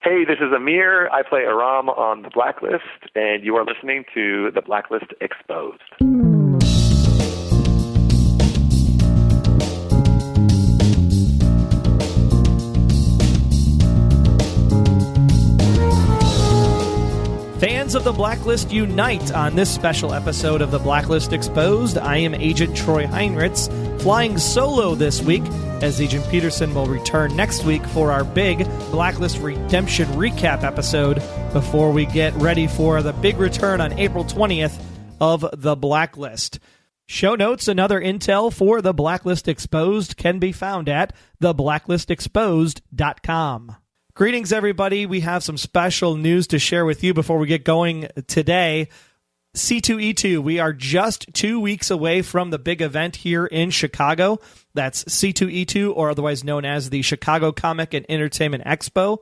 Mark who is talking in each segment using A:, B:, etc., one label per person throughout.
A: Hey, this is Amir. I play Aram on The Blacklist, and you are listening to The Blacklist Exposed.
B: Fans of The Blacklist unite on this special episode of The Blacklist Exposed. I am Agent Troy Heinrichs, flying solo this week, as Agent Peterson will return next week for our big Blacklist Redemption recap episode before we get ready for the big return on April 20th of The Blacklist. Show notes and other intel for The Blacklist Exposed can be found at theblacklistexposed.com. Greetings, everybody. We have some special news to share with you before we get going today. C2E2, we are just 2 weeks away from the big event here in Chicago. That's C2E2, or otherwise known as the Chicago Comic and Entertainment Expo.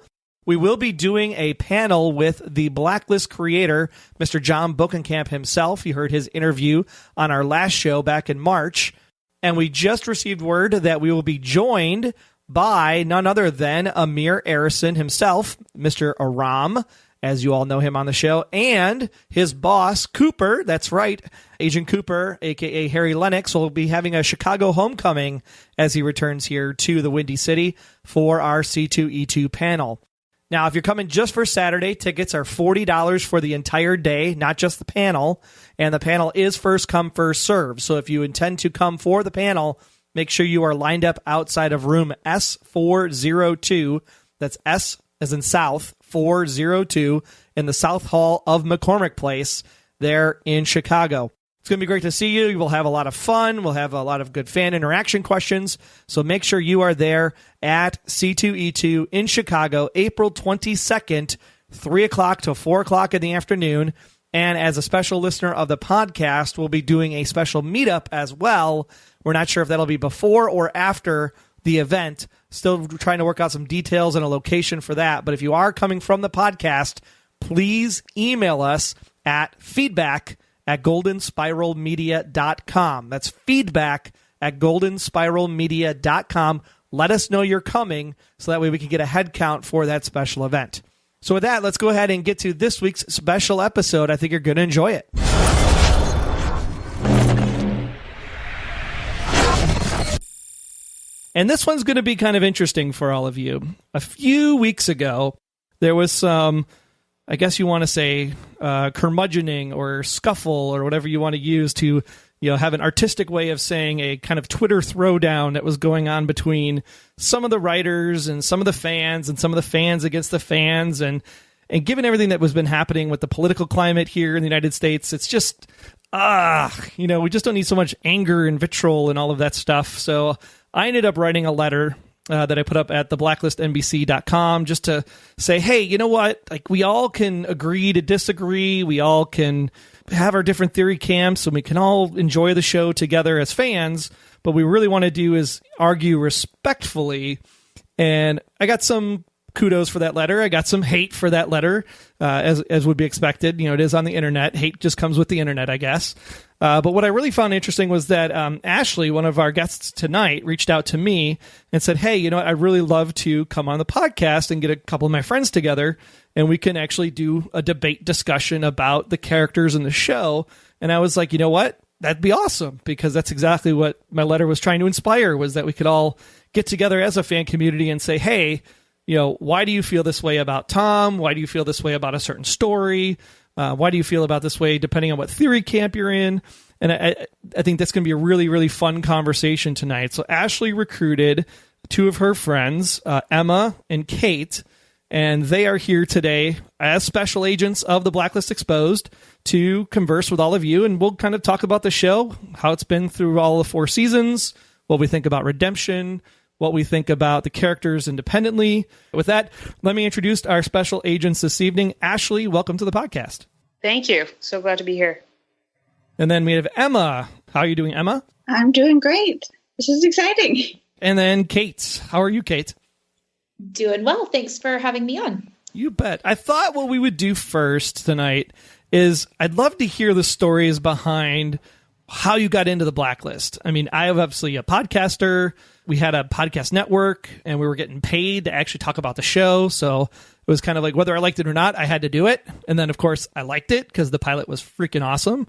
B: We will be doing a panel with the Blacklist creator, Mr. John Bokenkamp himself. You heard his interview on our last show back in March. And we just received word that we will be joined by none other than Amir Arison himself, Mr. Aram, as you all know him on the show, and his boss, Cooper. That's right, Agent Cooper, a.k.a. Harry Lennox, will be having a Chicago homecoming as he returns here to the Windy City for our C2E2 panel. Now, if you're coming just for Saturday, tickets are $40 for the entire day, not just the panel, and the panel is first come, first serve. So if you intend to come for the panel, make sure you are lined up outside of room S402. That's S as in South, 402, in the South Hall of McCormick Place there in Chicago. It's going to be great to see you. We'll have a lot of fun. We'll have a lot of good fan interaction questions. So make sure you are there at C2E2 in Chicago, April 22nd, 3 o'clock to 4 o'clock in the afternoon. And as a special listener of the podcast, we'll be doing a special meetup as well. We're not sure if that'll be before or after the event. Still trying to work out some details and a location for that. But if you are coming from the podcast, please email us at feedback@goldenspiralmedia.com. That's feedback@goldenspiralmedia.com. Let us know you're coming so that way we can get a head count for that special event. So with that, let's go ahead and get to this week's special episode. I think you're going to enjoy it. And this one's going to be kind of interesting for all of you. A few weeks ago, there was some, I guess you want to say, curmudgeoning or scuffle or whatever you want to use to, have an artistic way of saying a kind of Twitter throwdown that was going on between some of the writers and some of the fans and some of the fans against the fans. And given everything that was been happening with the political climate here in the United States, it's just, we just don't need so much anger and vitriol and all of that stuff. So I ended up writing a letter that I put up at theblacklistnbc.com just to say, hey, you know what? Like, we all can agree to disagree. We all can have our different theory camps, and we can all enjoy the show together as fans. But what we really want to do is argue respectfully. And I got some kudos for that letter. I got some hate for that letter, as would be expected. It is on the internet. Hate just comes with the internet, I guess. But what I really found interesting was that Ashley, one of our guests tonight, reached out to me and said, hey, I'd really love to come on the podcast and get a couple of my friends together, and we can actually do a debate discussion about the characters in the show. And I was like, you know what? That'd be awesome, because that's exactly what my letter was trying to inspire, was that we could all get together as a fan community and say, hey, why do you feel this way about Tom? Why do you feel this way about a certain story? Why do you feel about this way, depending on what theory camp you're in? And I think that's going to be a really, really fun conversation tonight. So Ashley recruited two of her friends, Emma and Kate, and they are here today as special agents of the Blacklist Exposed to converse with all of you. And we'll kind of talk about the show, how it's been through all the 4 seasons, what we think about Redemption, what we think about the characters independently. With that, let me introduce our special agents this evening. Ashley, welcome to the podcast.
C: Thank you. So glad to be here.
B: And then we have Emma. How are you doing, Emma?
D: I'm doing great. This is exciting.
B: And then Kate. How are you, Kate?
E: Doing well. Thanks for having me on.
B: You bet. I thought what we would do first tonight is I'd love to hear the stories behind how you got into the Blacklist. I mean, I am obviously a podcaster. We had a podcast network, and we were getting paid to actually talk about the show. So It was kind of like whether I liked it or not, I had to do it. And then, of course, I liked it because the pilot was freaking awesome.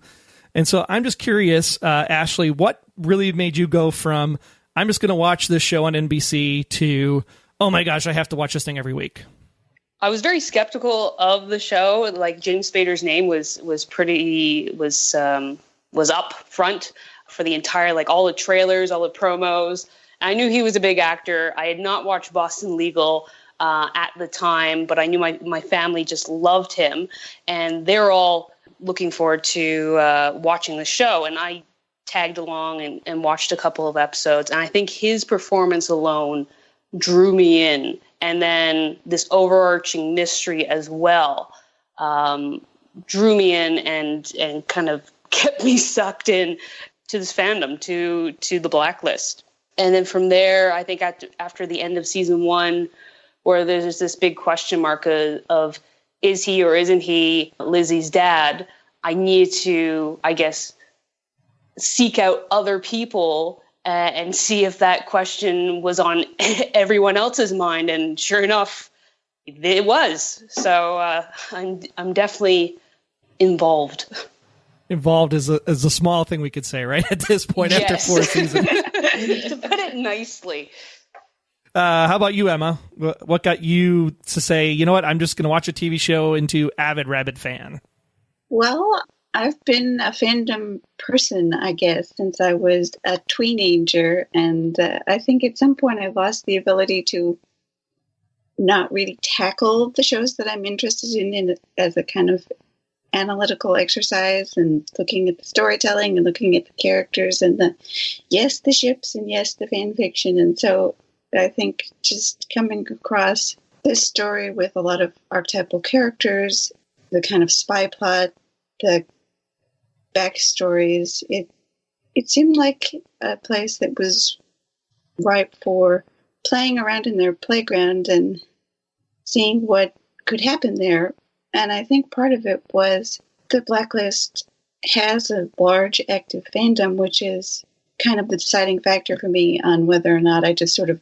B: And so I'm just curious, Ashley, what really made you go from, I'm just going to watch this show on NBC to, oh my gosh, I have to watch this thing every week?
C: I was very skeptical of the show. Like, James Spader's name was up front for the entire, like, all the trailers, all the promos. I knew he was a big actor. I had not watched Boston Legal at the time, but I knew my family just loved him, and they're all looking forward to watching the show. And I tagged along and watched a couple of episodes, and I think his performance alone drew me in. And then this overarching mystery as well drew me in and kind of kept me sucked in to this fandom, to the Blacklist. And then from there, I think after the end of season 1, where there's this big question mark of is he or isn't he Lizzie's dad, I need to, I guess, seek out other people and see if that question was on everyone else's mind. And sure enough, it was. So I'm definitely involved.
B: Involved is a small thing we could say, right? At this point,
C: Yes.
B: after 4 seasons.
C: To put it nicely.
B: How about you, Emma? What got you to say, you know what, I'm just going to watch a TV show into avid Rabbit fan?
D: Well, I've been a fandom person, I guess, since I was a tweenager. And I think at some point I lost the ability to not really tackle the shows that I'm interested in as a kind of analytical exercise, and looking at the storytelling and looking at the characters and the ships and the fan fiction. And so I think just coming across this story with a lot of archetypal characters, the kind of spy plot, the backstories, it seemed like a place that was ripe for playing around in their playground and seeing what could happen there. And I think part of it was the Blacklist has a large active fandom, which is kind of the deciding factor for me on whether or not I just sort of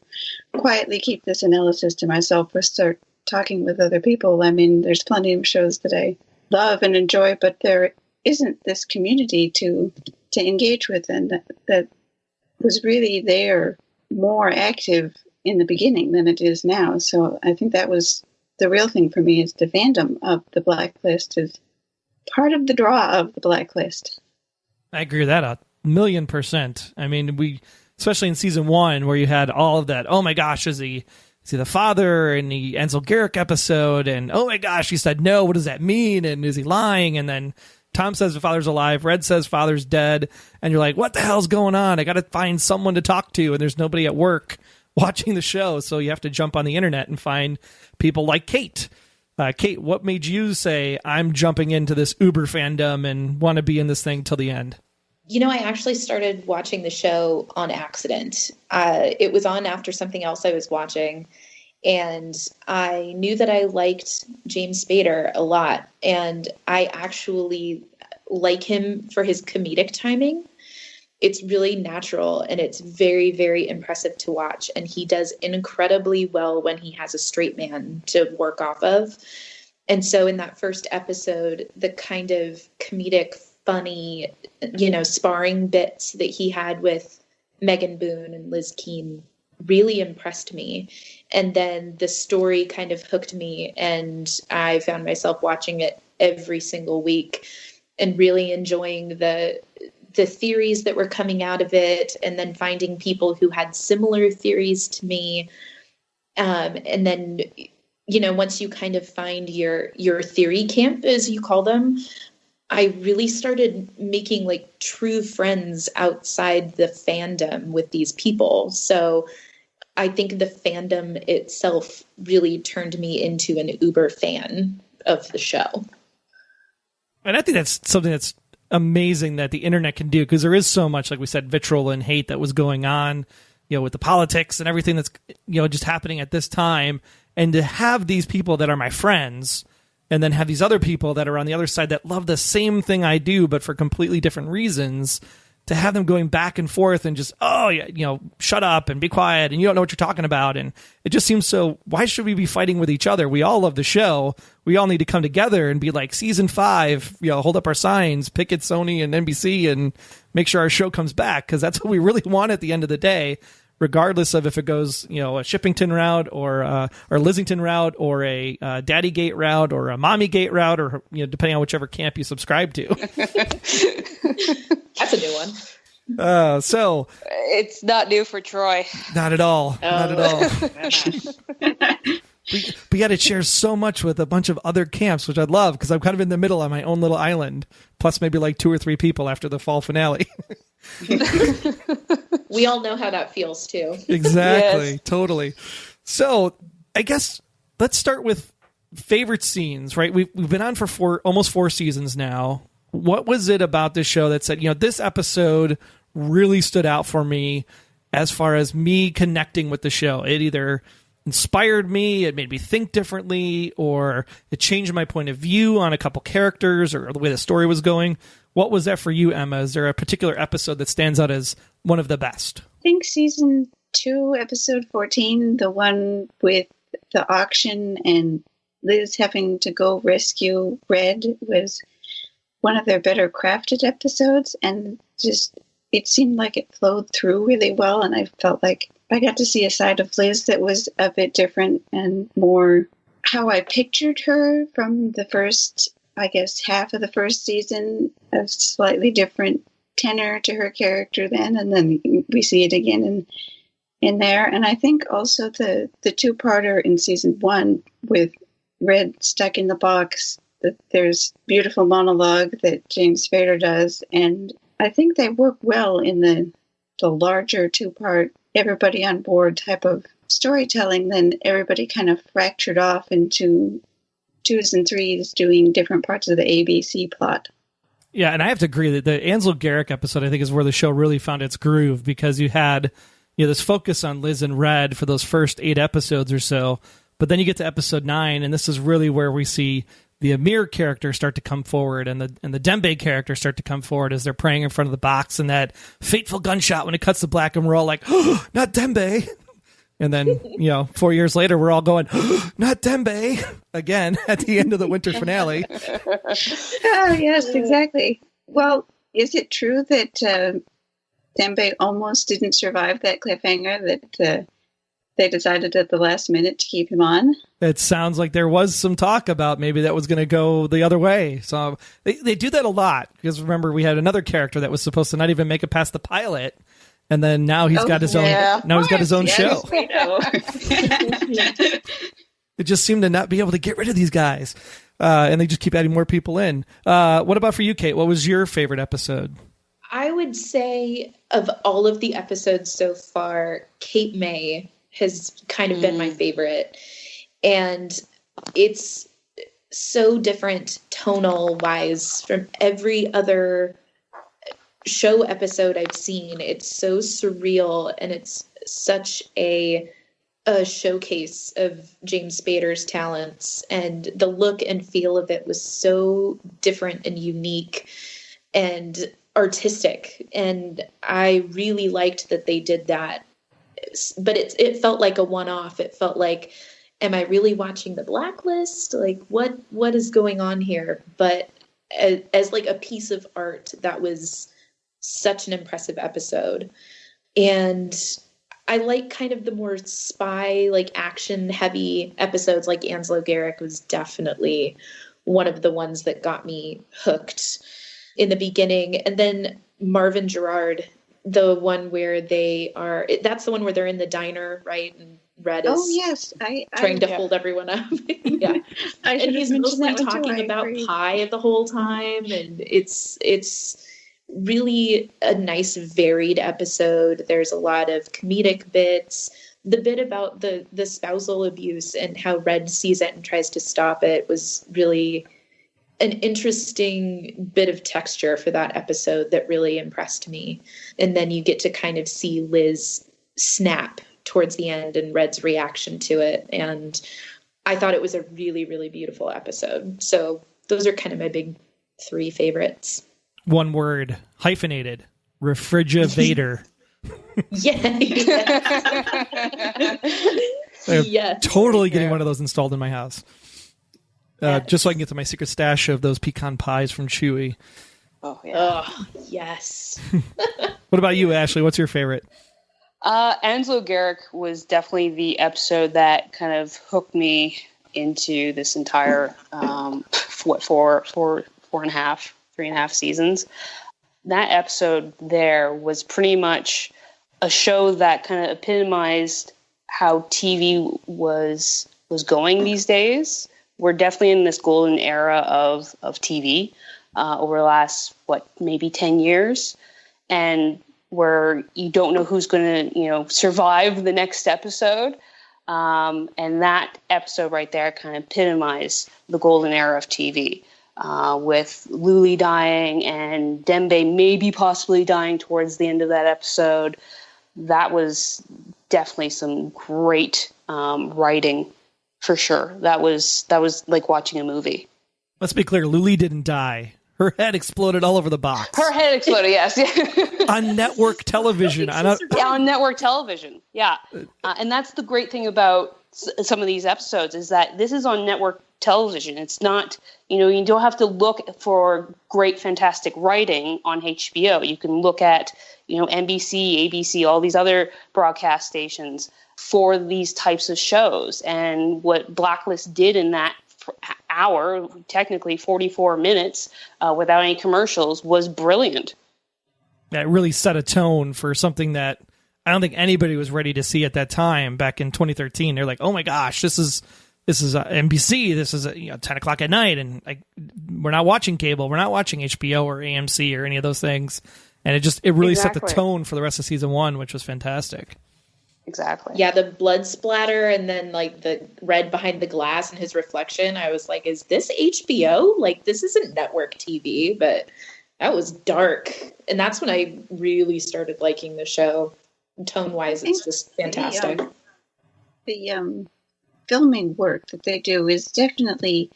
D: quietly keep this analysis to myself or start talking with other people. I mean, there's plenty of shows that I love and enjoy, but there isn't this community to engage with, and that was really there more active in the beginning than it is now. So I think that was the real thing for me, is the fandom of the Blacklist is part of the draw of the Blacklist. I
B: agree with that 1,000,000%. I mean, especially in season 1, where you had all of that, oh my gosh, is he the father, and the Ansel Garrick episode, and oh my gosh, he said no, what does that mean, and is he lying? And then Tom says the father's alive, Red says father's dead, and you're like, what the hell's going on? I got to find someone to talk to, and there's nobody at work watching the show, so you have to jump on the internet and find people like Kate. Kate, what made you say, I'm jumping into this Uber fandom and want to be in this thing till the end?
E: You know, I actually started watching the show on accident. It was on after something else I was watching, and I knew that I liked James Spader a lot, and I actually like him for his comedic timing. It's really natural, and it's very, very impressive to watch. And he does incredibly well when he has a straight man to work off of. And so in that first episode, the kind of comedic, funny, sparring bits that he had with Megan Boone and Liz Keane really impressed me. And then the story kind of hooked me, and I found myself watching it every single week and really enjoying the theories that were coming out of it, and then finding people who had similar theories to me. And then, once you kind of find your theory camp, as you call them, I really started making like true friends outside the fandom with these people. So I think the fandom itself really turned me into an uber fan of the show.
B: And I think that's something that's amazing that the internet can do, because there is so much, like we said, vitriol and hate that was going on, with the politics and everything that's, just happening at this time. And to have these people that are my friends, and then have these other people that are on the other side that love the same thing I do, but for completely different reasons, to have them going back and forth and just, oh, yeah, shut up and be quiet and you don't know what you're talking about. And it just seems so, why should we be fighting with each other? We all love the show. We all need to come together and be like, season 5, hold up our signs, picket Sony and NBC and make sure our show comes back, because that's what we really want at the end of the day, regardless of if it goes, a Shippington route or a Lissington route or a Daddy Gate route or a Mommy Gate route, or depending on whichever camp you subscribe to.
E: That's a new one.
B: So
C: it's not new for Troy.
B: Not at all. Not at all. But yet it shares so much with a bunch of other camps, which I love, because I'm kind of in the middle on my own little island, plus maybe like 2 or 3 people after the fall finale.
E: We all know how that feels too.
B: Exactly.
C: Yes.
B: Totally. So I guess let's start with favorite scenes, right? We've been on for almost 4 seasons now. What was it about this show that said, this episode really stood out for me as far as me connecting with the show? It either inspired me, it made me think differently, or it changed my point of view on a couple characters or the way the story was going. What was that for you, Emma? Is there a particular episode that stands out as one of the best?
D: I think season 2, episode 14, the one with the auction and Liz having to go rescue Red, was one of their better crafted episodes, and just it seemed like it flowed through really well, and I felt like I got to see a side of Liz that was a bit different and more how I pictured her from the first, I guess, half of the first season, a slightly different tenor to her character then, and then we see it again in there. And I think also the 2-parter in season 1 with Red stuck in the box, that there's beautiful monologue that James Spader does, and I think they work well in the larger 2-part, everybody on board type of storytelling. Then everybody kind of fractured off into 2s and 3s doing different parts of the ABC plot.
B: Yeah, and I have to agree that the Ansel Garrick episode, I think, is where the show really found its groove, because you had this focus on Liz and Red for those first 8 episodes or so, but then you get to episode 9, and this is really where we see the Amir character start to come forward and the Dembe character start to come forward as they're praying in front of the box, and that fateful gunshot when it cuts to black and we're all like, oh, not Dembe. And then, 4 years later, we're all going, oh, not Dembe again at the end of the winter finale.
D: Oh, yes, exactly. Well, is it true that Dembe almost didn't survive that cliffhanger, that they decided at the last minute to keep him on?
B: It sounds like there was some talk about maybe that was going to go the other way. So they do that a lot, because remember, we had another character that was supposed to not even make it past the pilot, and then now he's got his own. Now he's got his own show.
D: We know.
B: It just seemed to not be able to get rid of these guys, and they just keep adding more people in. What about for you, Kate? What was your favorite episode?
E: I would say of all of the episodes so far, Kate May has kind of been my favorite. And it's so different tonal wise from every other show episode I've seen. It's so surreal, and it's such a showcase of James Spader's talents, and the look and feel of it was so different and unique and artistic. And I really liked that they did that. But it felt like a one-off. It felt like, am I really watching the Blacklist? Like, what is going on here? But as like a piece of art, that was such an impressive episode. And I like kind of the more spy, like action-heavy episodes. Like Ansel Garrick was definitely one of the ones that got me hooked in the beginning. And then Marvin Gerard, the one where that's the one where they're in the diner, right? And Red is trying to hold everyone up. Yeah. And he's mostly talking about pie the whole time. And it's really a nice varied episode. There's a lot of comedic bits. The bit about the spousal abuse and how Red sees it and tries to stop it was really an interesting bit of texture for that episode that really impressed me. And then you get to kind of see Liz snap towards the end and Red's reaction to it. And I thought it was a really, really beautiful episode. So those are kind of my big 3 favorites.
B: One word, hyphenated, Refrigerator.
E: Yeah.
B: Yes. Totally getting one of those installed in my house. Just so I can get to my secret stash of those pecan pies from Chewy.
C: Oh, yeah.
E: Oh, yes.
B: What about you, Ashley? What's your favorite?
C: Ansel Garrick was definitely the episode that kind of hooked me into this entire, 3.5 seasons. That episode there was pretty much a show that kind of epitomized how TV was going these days. We're definitely in this golden era of TV over the last, maybe 10 years. And where you don't know who's going to, survive the next episode. And that episode right there kind of epitomized the golden era of TV, with Luli dying and Dembe maybe possibly dying towards the end of that episode. That was definitely some great writing, for sure. That was like watching a movie.
B: Let's be clear, Luli didn't die. Her head exploded all over the box.
C: Her head exploded, yes.
B: On network television.
C: On network television, yeah. And that's the great thing about some of these episodes is that this is on network television. It's not, you don't have to look for great, fantastic writing on HBO. You can look at, NBC, ABC, all these other broadcast stations for these types of shows. And what Blacklist did in that hour, technically 44 minutes, without any commercials, was brilliant.
B: That really set a tone for something that I don't think anybody was ready to see at that time back in 2013. They're like, oh my gosh, this is NBC. This is 10 o'clock at night. And we're not watching cable. We're not watching HBO or AMC or any of those things. And it really set the tone for the rest of season one, which was fantastic.
C: Exactly.
E: Yeah, the blood splatter and then like the red behind the glass and his reflection. I was like, is this HBO? Like, this isn't network TV, but that was dark. And that's when I really started liking the show. Tone-wise, it's just fantastic.
D: The filming work that they do is definitely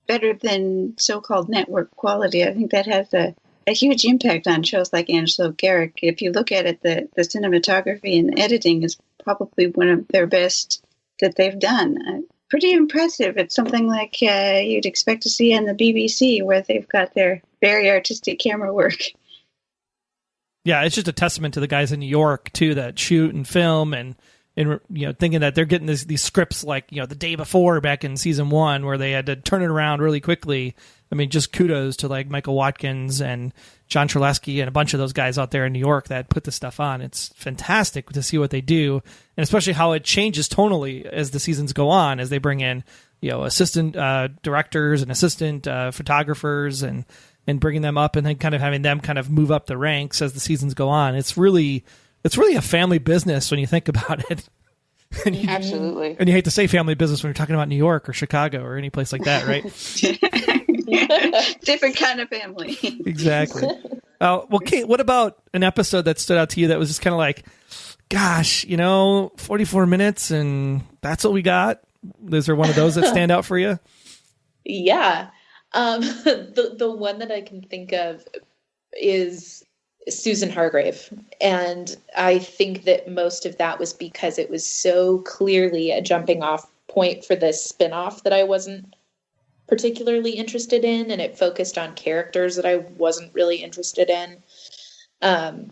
D: better than so-called network quality. I think that has a huge impact on shows like Angelo Garrick. If you look at it, the cinematography and editing is probably one of their best that they've done. Pretty impressive. It's something like you'd expect to see on the BBC, where they've got their very artistic camera work.
B: Yeah, it's just a testament to the guys in New York, too, that shoot and film and thinking that they're getting these scripts like, the day before back in season one, where they had to turn it around really quickly. I mean, just kudos to like Michael Watkins and John Terlesky and a bunch of those guys out there in New York that put this stuff on. It's fantastic to see what they do, and especially how it changes tonally as the seasons go on, as they bring in, assistant directors and assistant photographers and bringing them up and then kind of having them kind of move up the ranks as the seasons go on. It's really a family business when you think about it.
C: Absolutely.
B: And you hate to say family business when you're talking about New York or Chicago or any place like that, right?
D: Different kind of family.
B: Exactly. Well, Kate, what about an episode that stood out to you that was just kind of like, gosh, 44 minutes and that's what we got? Is there one of those that stand out for you?
E: Yeah. The one that I can think of is Susan Hargrave. And I think that most of that was because it was so clearly a jumping off point for this spinoff that I wasn't particularly interested in, and it focused on characters that I wasn't really interested in.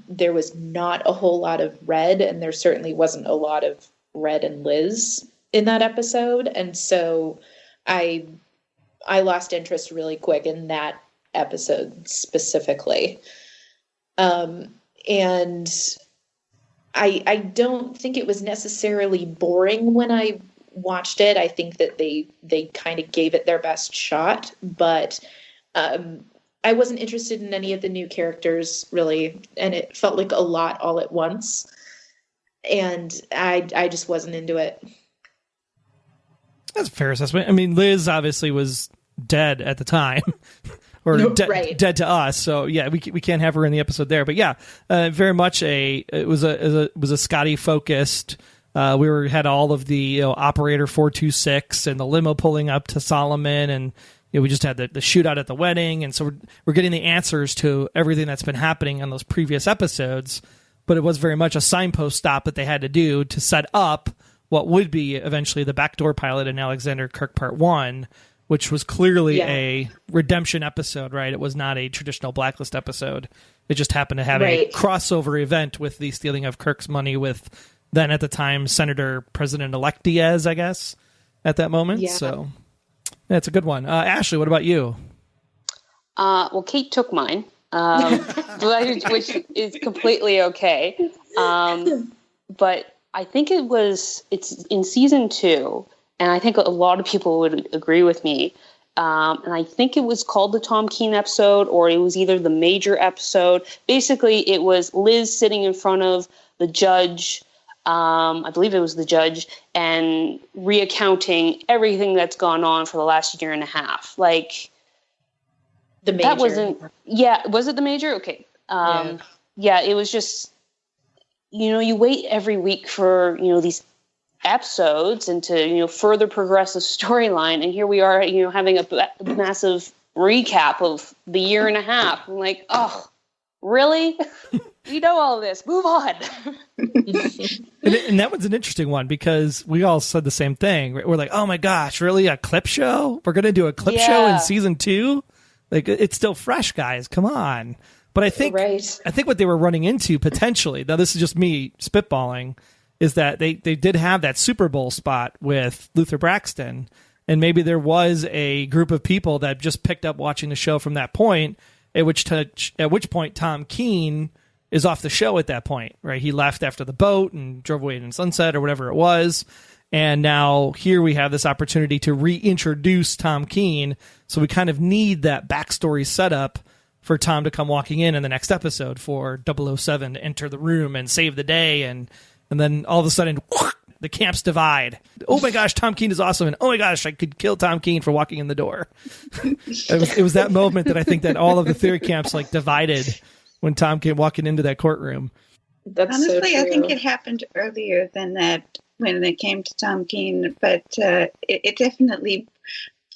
E: There was not a whole lot of Red, and there certainly wasn't a lot of Red and Liz in that episode. And so I lost interest really quick in that episode specifically. And I don't think it was necessarily boring when I watched it. I think that they kind of gave it their best shot, but I wasn't interested in any of the new characters really, and it felt like a lot all at once, and I just wasn't into it.
B: That's a fair assessment. I mean, Liz obviously was dead at the time. Or dead to us, so yeah, we can't have her in the episode there. But yeah, very much it was a Scotty focused. We had all of the operator 426 and the limo pulling up to Solomon, and we just had the shootout at the wedding, and so we're getting the answers to everything that's been happening on those previous episodes. But it was very much a signpost stop that they had to do to set up what would be eventually the backdoor pilot in Alexander Kirk Part 1, which was clearly a redemption episode, right? It was not a traditional Blacklist episode. It just happened to have a crossover event with the stealing of Kirk's money with then at the time Senator President-elect Diaz, I guess, at that moment. Yeah. So that's a good one. Ashley, what about you?
C: Well, Kate took mine. Which is completely okay. But I think it's in season 2, and I think a lot of people would agree with me. And I think it was called the Tom Keene episode, or it was either the major episode. Basically, it was Liz sitting in front of the judge. I believe it was the judge, and recounting everything that's gone on for the last year and a half. Like,
E: the major.
C: That wasn't, was it the major? Okay. It was just, you wait every week for, these episodes and to, further progress the storyline. And here we are, having a massive recap of the year and a half. I'm like, oh, really? We know all of this. Move on.
B: And that was an interesting one because we all said the same thing. We're like, oh my gosh, really? A clip show? We're going to do a clip show in season 2? Like, it's still fresh, guys. Come on. But I think what they were running into potentially, now this is just me spitballing, is that they did have that Super Bowl spot with Luther Braxton, and maybe there was a group of people that just picked up watching the show from that point, at which point Tom Keene is off the show at that point, right? He left after the boat and drove away in sunset or whatever it was. And now here we have this opportunity to reintroduce Tom Keene. So we kind of need that backstory setup for Tom to come walking in the next episode for 007 to enter the room and save the day. And then all of a sudden, the camps divide. Oh my gosh, Tom Keene is awesome. And oh my gosh, I could kill Tom Keene for walking in the door. It was that moment that I think that all of the theory camps like divided when Tom came walking into that courtroom.
D: Honestly, I think it happened earlier than that when it came to Tom Keene, but it definitely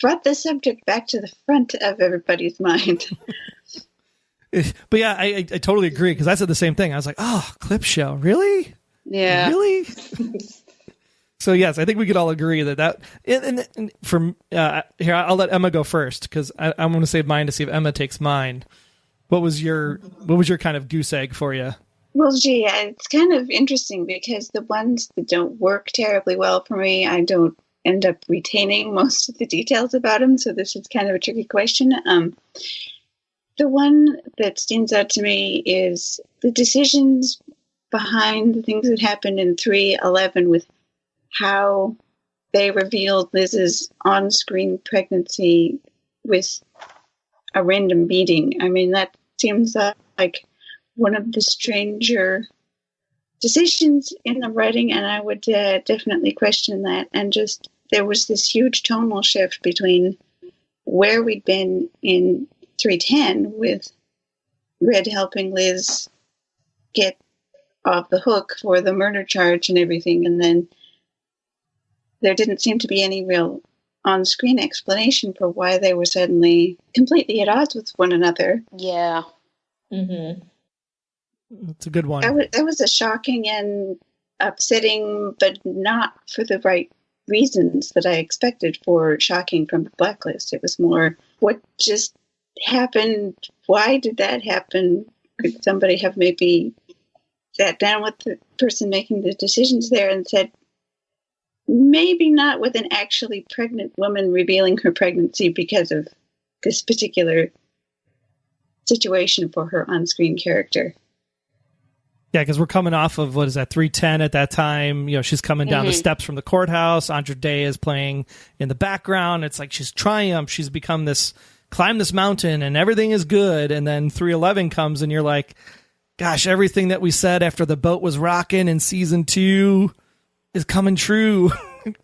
D: brought the subject back to the front of everybody's mind.
B: But yeah, I totally agree, because I said the same thing. I was like, oh, clip show, really?
C: Yeah.
B: Really? So yes, I think we could all agree that and from here, I'll let Emma go first, because I'm going to save mine to see if Emma takes mine. What was your kind of goose egg for you?
D: Well, gee, it's kind of interesting because the ones that don't work terribly well for me, I don't end up retaining most of the details about them. So this is kind of a tricky question. The one that stands out to me is the decisions behind the things that happened in 3:11 with how they revealed Liz's on-screen pregnancy with a random beating. I mean, that seems like one of the stranger decisions in the writing, and I would definitely question that. And just there was this huge tonal shift between where we'd been in 3:10 with Red helping Liz get off the hook for the murder charge and everything, and then there didn't seem to be any real on-screen explanation for why they were suddenly completely at odds with one another.
C: Yeah.
E: Mm-hmm.
B: That's a good one.
D: That was a shocking and upsetting, but not for the right reasons that I expected for shocking from the Blacklist. It was more, what just happened? Why did that happen? Could somebody have maybe sat down with the person making the decisions there and said, maybe not with an actually pregnant woman revealing her pregnancy because of this particular situation for her on-screen character.
B: Yeah, because we're coming off of, 3:10 at that time. She's coming down the steps from the courthouse. Andra Day is playing in the background. It's like she's triumphed. She's become climb this mountain and everything is good. And then 3:11 comes and you're like, gosh, everything that we said after the boat was rocking in season 2 is coming true.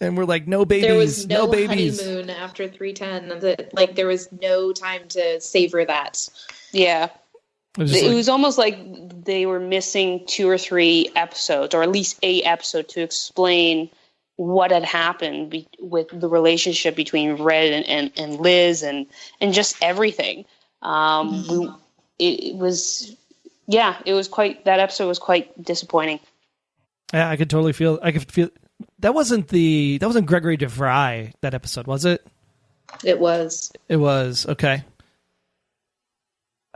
B: And we're like, no babies,
E: there was no
B: babies.
E: Honeymoon after 3:10. Like, there was no time to savor that.
C: Yeah. It was almost like they were missing 2 or 3 episodes, or at least a episode to explain what had happened with the relationship between Red and Liz and just everything. It was that episode was quite disappointing.
B: Yeah, I could feel that wasn't Gregory DeVry, that episode, was it?
E: It was.
B: Okay.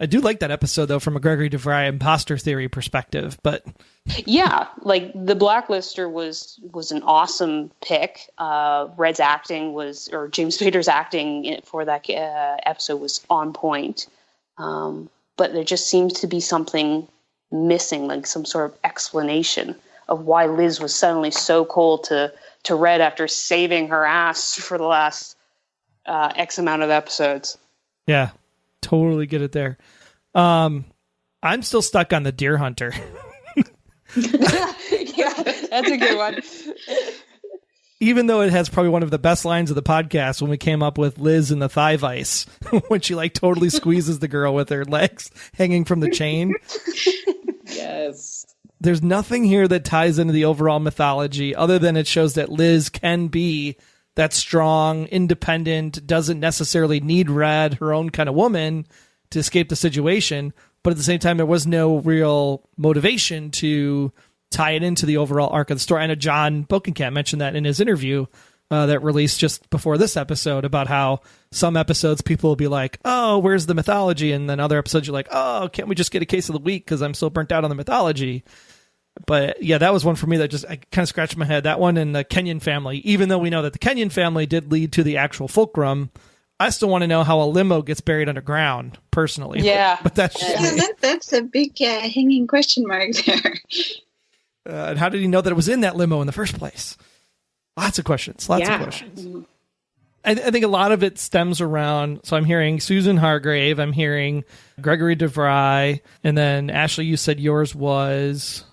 B: I do like that episode, though, from a Gregory DeVry imposter theory perspective, but...
C: Yeah, like, the Blacklister was an awesome pick. Red's acting or James Spader's acting for that episode was on point. But there just seems to be something missing, like some sort of explanation of why Liz was suddenly so cold to Red after saving her ass for the last X amount of episodes.
B: Yeah. Totally get it there. I'm still stuck on the deer hunter.
C: Yeah, that's a good one.
B: Even though it has probably one of the best lines of the podcast when we came up with Liz and the thigh vice, when she like totally squeezes the girl with her legs hanging from the chain.
E: Yes.
B: There's nothing here that ties into the overall mythology other than it shows that Liz can be that strong, independent, doesn't necessarily need Red, her own kind of woman, to escape the situation. But at the same time, there was no real motivation to tie it into the overall arc of the story. I know John Bokenkamp mentioned that in his interview that released just before this episode about how some episodes people will be like, oh, where's the mythology? And then other episodes you're like, oh, can't we just get a case of the week because I'm so burnt out on the mythology? But yeah, that was one for me that I kind of scratched my head. That one and the Kenyon family, even though we know that the Kenyon family did lead to the actual fulcrum, I still want to know how a limo gets buried underground, personally.
C: Yeah.
B: But that's
D: that's a big hanging question mark there.
B: And how did he know that it was in that limo in the first place? Lots of questions. I think a lot of it stems around, so I'm hearing Susan Hargrave, I'm hearing Gregory DeVry, and then Ashley, you said yours was...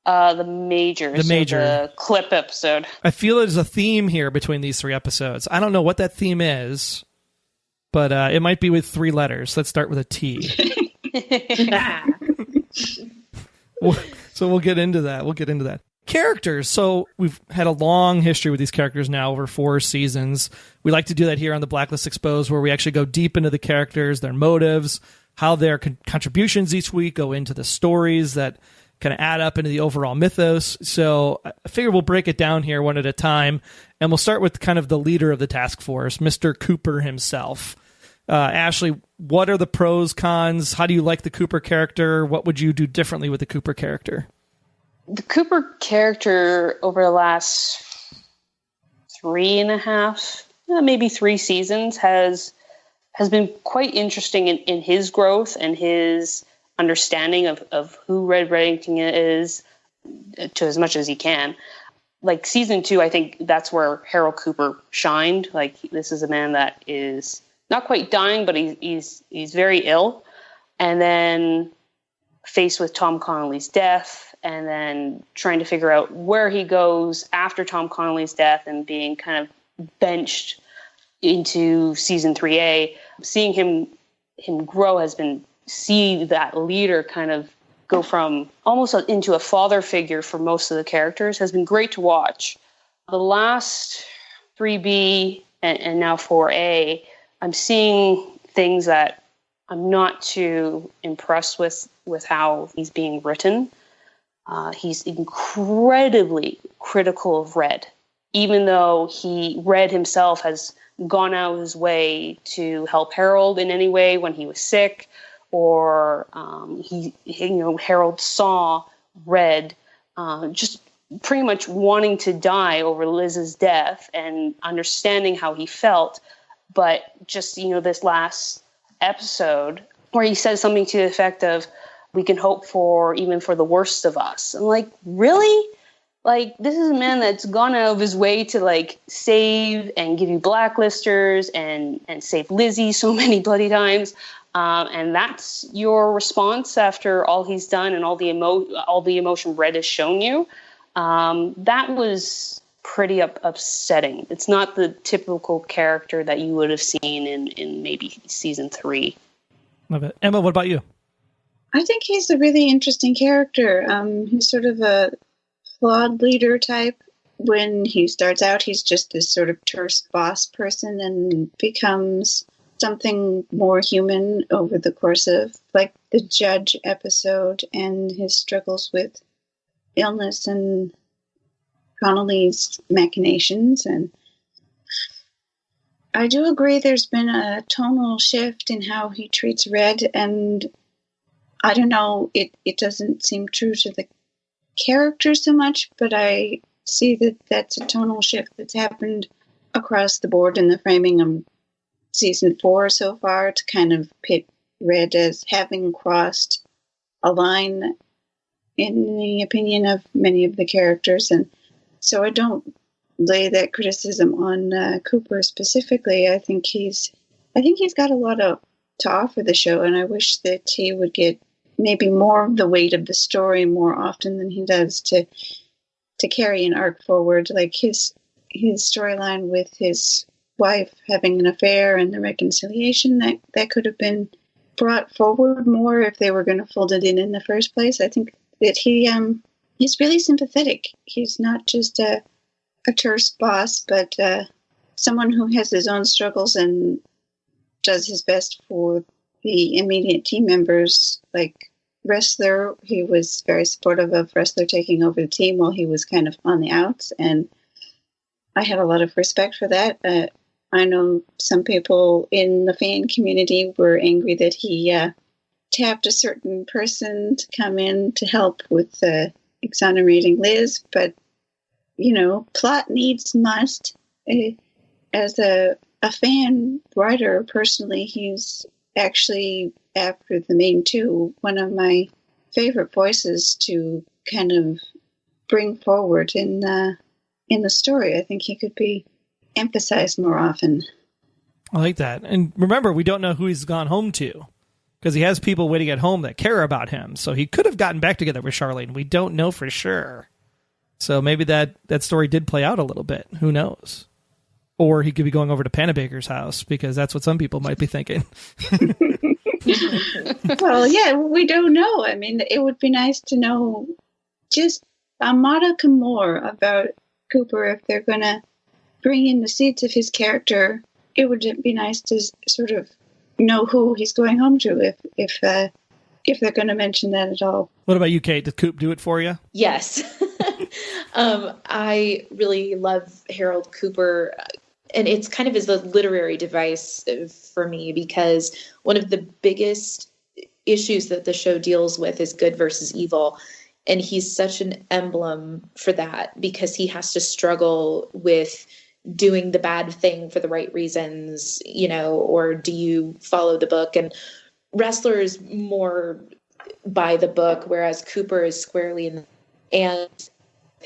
C: The Major. The clip episode.
B: I feel there's a theme here between these three episodes. I don't know what that theme is, but it might be with 3 letters. Let's start with a T. So we'll get into that. Characters. So we've had a long history with these characters now over 4 seasons. We like to do that here on the Blacklist Exposed, where we actually go deep into the characters, their motives, how their contributions each week go into the stories that kind of add up into the overall mythos. So I figure we'll break it down here one at a time, and we'll start with kind of the leader of the task force, Mr. Cooper himself. Ashley, what are the pros, cons? How do you like the Cooper character? What would you do differently with the Cooper character?
C: The Cooper character over the last 3.5, maybe 3 seasons has been quite interesting in his growth and his understanding of who Red Reddington is to as much as he can. Like season 2, I think that's where Harold Cooper shined. Like, this is a man that is not quite dying, but he's very ill. And then faced with Tom Connolly's death, and then trying to figure out where he goes after Tom Connolly's death and being kind of benched into season 3A. Seeing him grow has been, see that leader kind of go from almost into a father figure for most of the characters has been great to watch. The last 3B and now 4A, I'm seeing things that I'm not too impressed with how he's being written. He's incredibly critical of Red, even though Red himself has gone out of his way to help Harold in any way when he was sick, or Harold saw Red just pretty much wanting to die over Liz's death and understanding how he felt. But just, this last episode where he says something to the effect of, we can hope for even for the worst of us. I'm like, really? Like, this is a man that's gone out of his way to, like, save and give you blacklisters and save Lizzie so many bloody times. And that's your response after all he's done and all the emotion Red has shown you. That was pretty upsetting. It's not the typical character that you would have seen in maybe season 3.
B: Love it. Emma, what about you?
D: I think he's a really interesting character. He's sort of a flawed leader type, when he starts out, he's just this sort of terse boss person and becomes something more human over the course of, like, the Judge episode and his struggles with illness and Connolly's machinations. And I do agree there's been a tonal shift in how he treats Red, and I don't know, it doesn't seem true to the character so much, but I see that that's a tonal shift that's happened across the board in the framing of season 4 so far, to kind of pit Red as having crossed a line in the opinion of many of the characters. And so I don't lay that criticism on Cooper specifically. I think he's got a lot to offer the show, and I wish that he would get maybe more of the weight of the story more often than he does to carry an arc forward. Like his storyline with his wife having an affair and the reconciliation, that could have been brought forward more if they were going to fold it in the first place. I think that he's really sympathetic. He's not just a terse boss, but someone who has his own struggles and does his best for the immediate team members. Like Wrestler, he was very supportive of Wrestler taking over the team while he was kind of on the outs, and I had a lot of respect for that. I know some people in the fan community were angry that he tapped a certain person to come in to help with exonerating Liz, but, you know, plot needs must. As a fan writer, personally, he's actually, after the main two, one of my favorite voices to kind of bring forward in the story. I think he could be emphasized more often.
B: I like that. And remember, we don't know who he's gone home to, because he has people waiting at home that care about him. So he could have gotten back together with Charlene. We don't know for sure. So maybe that story did play out a little bit. Who knows? Or he could be going over to Panabaker's house, because that's what some people might be thinking.
D: Well, yeah, we don't know. I mean, it would be nice to know just a modicum more about Cooper if they're going to bring in the seeds of his character. It would be nice to sort of know who he's going home to if they're going to mention that at all.
B: What about you, Kate? Did Coop do it for you?
E: Yes. I really love Harold Cooper, and it's kind of as a literary device for me, because one of the biggest issues that the show deals with is good versus evil. And he's such an emblem for that, because he has to struggle with doing the bad thing for the right reasons, you know, or do you follow the book? And Wrestler is more by the book, whereas Cooper is squarely in the... And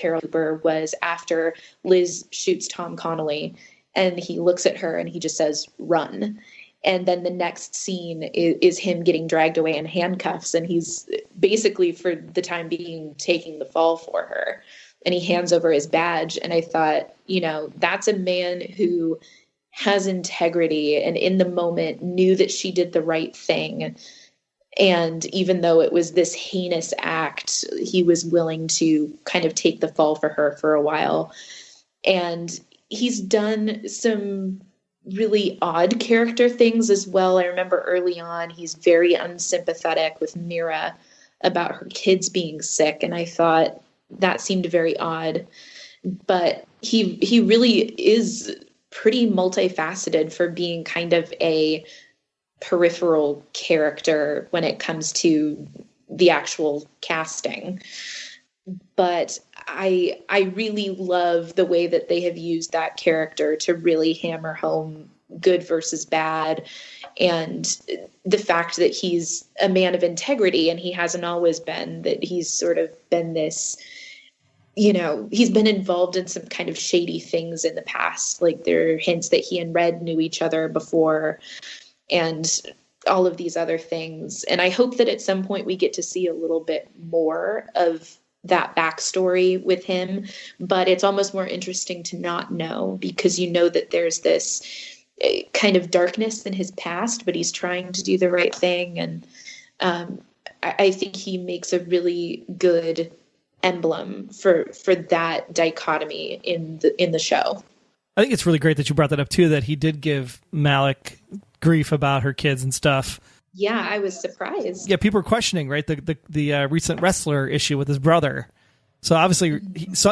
E: Harold Cooper was after Liz shoots Tom Connolly, and he looks at her and he just says, "Run." And then the next scene is him getting dragged away in handcuffs, and he's basically, for the time being, taking the fall for her. And he hands over his badge. And I thought, you know, that's a man who has integrity and in the moment knew that she did the right thing. And even though it was this heinous act, he was willing to kind of take the fall for her for a while. And he's done some really odd character things as well. I remember early on, he's very unsympathetic with Mira about her kids being sick. And I thought that seemed very odd. But he really is pretty multifaceted for being kind of a peripheral character when it comes to the actual casting. But I really love the way that they have used that character to really hammer home good versus bad, and the fact that he's a man of integrity, and he hasn't always been, that he's sort of been this, you know, he's been involved in some kind of shady things in the past. Like there are hints that he and Red knew each other before, and all of these other things. And I hope that at some point we get to see a little bit more of that backstory with him, but it's almost more interesting to not know, because you know that there's this kind of darkness in his past, but he's trying to do the right thing. And I think he makes a really good emblem for that dichotomy in the show.
B: I think it's really great that you brought that up too, that he did give Malik grief about her kids and stuff.
E: Yeah, I was surprised.
B: Yeah, people were questioning, right, the recent wrestler issue with his brother. So obviously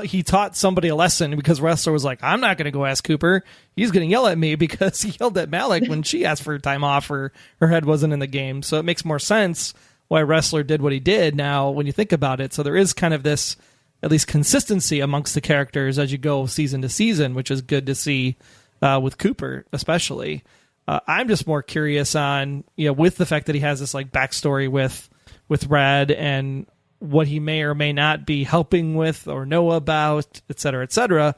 B: he taught somebody a lesson, because wrestler was like, I'm not going to go ask Cooper. He's going to yell at me because he yelled at Malik when she asked for time off or her head wasn't in the game. So it makes more sense why wrestler did what he did now when you think about it. So there is kind of this, at least, consistency amongst the characters as you go season to season, which is good to see with Cooper especially. I'm just more curious on, with the fact that he has this like backstory with Red and what he may or may not be helping with or know about, et cetera, et cetera.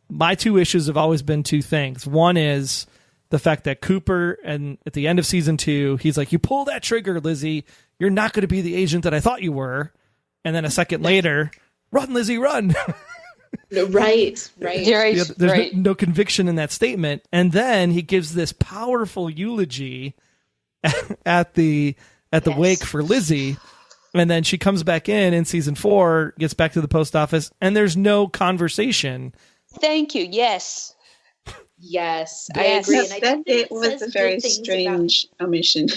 B: My two issues have always been two things. One is the fact that Cooper, and at the end of season 2, he's like, you pull that trigger, Lizzie. You're not going to be the agent that I thought you were. And then a second later, run, Lizzie, run.
E: Right.
B: There's no conviction in that statement. And then he gives this powerful eulogy at the wake for Lizzie. And then she comes back in season 4, gets back to the post office, and there's no conversation.
C: Thank you. Yes.
E: Yes, I agree. And I think
D: it was a very strange omission.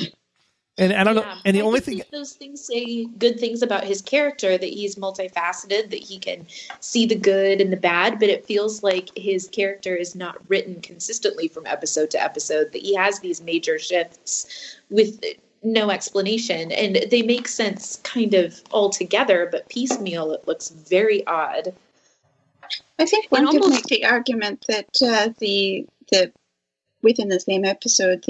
B: And I don't know. And the only thing,
E: those things say good things about his character, that he's multifaceted, that he can see the good and the bad, but it feels like his character is not written consistently from episode to episode, that he has these major shifts with no explanation, and they make sense kind of all together, but piecemeal it looks very odd.
D: I think one could make the argument that the within the same episode,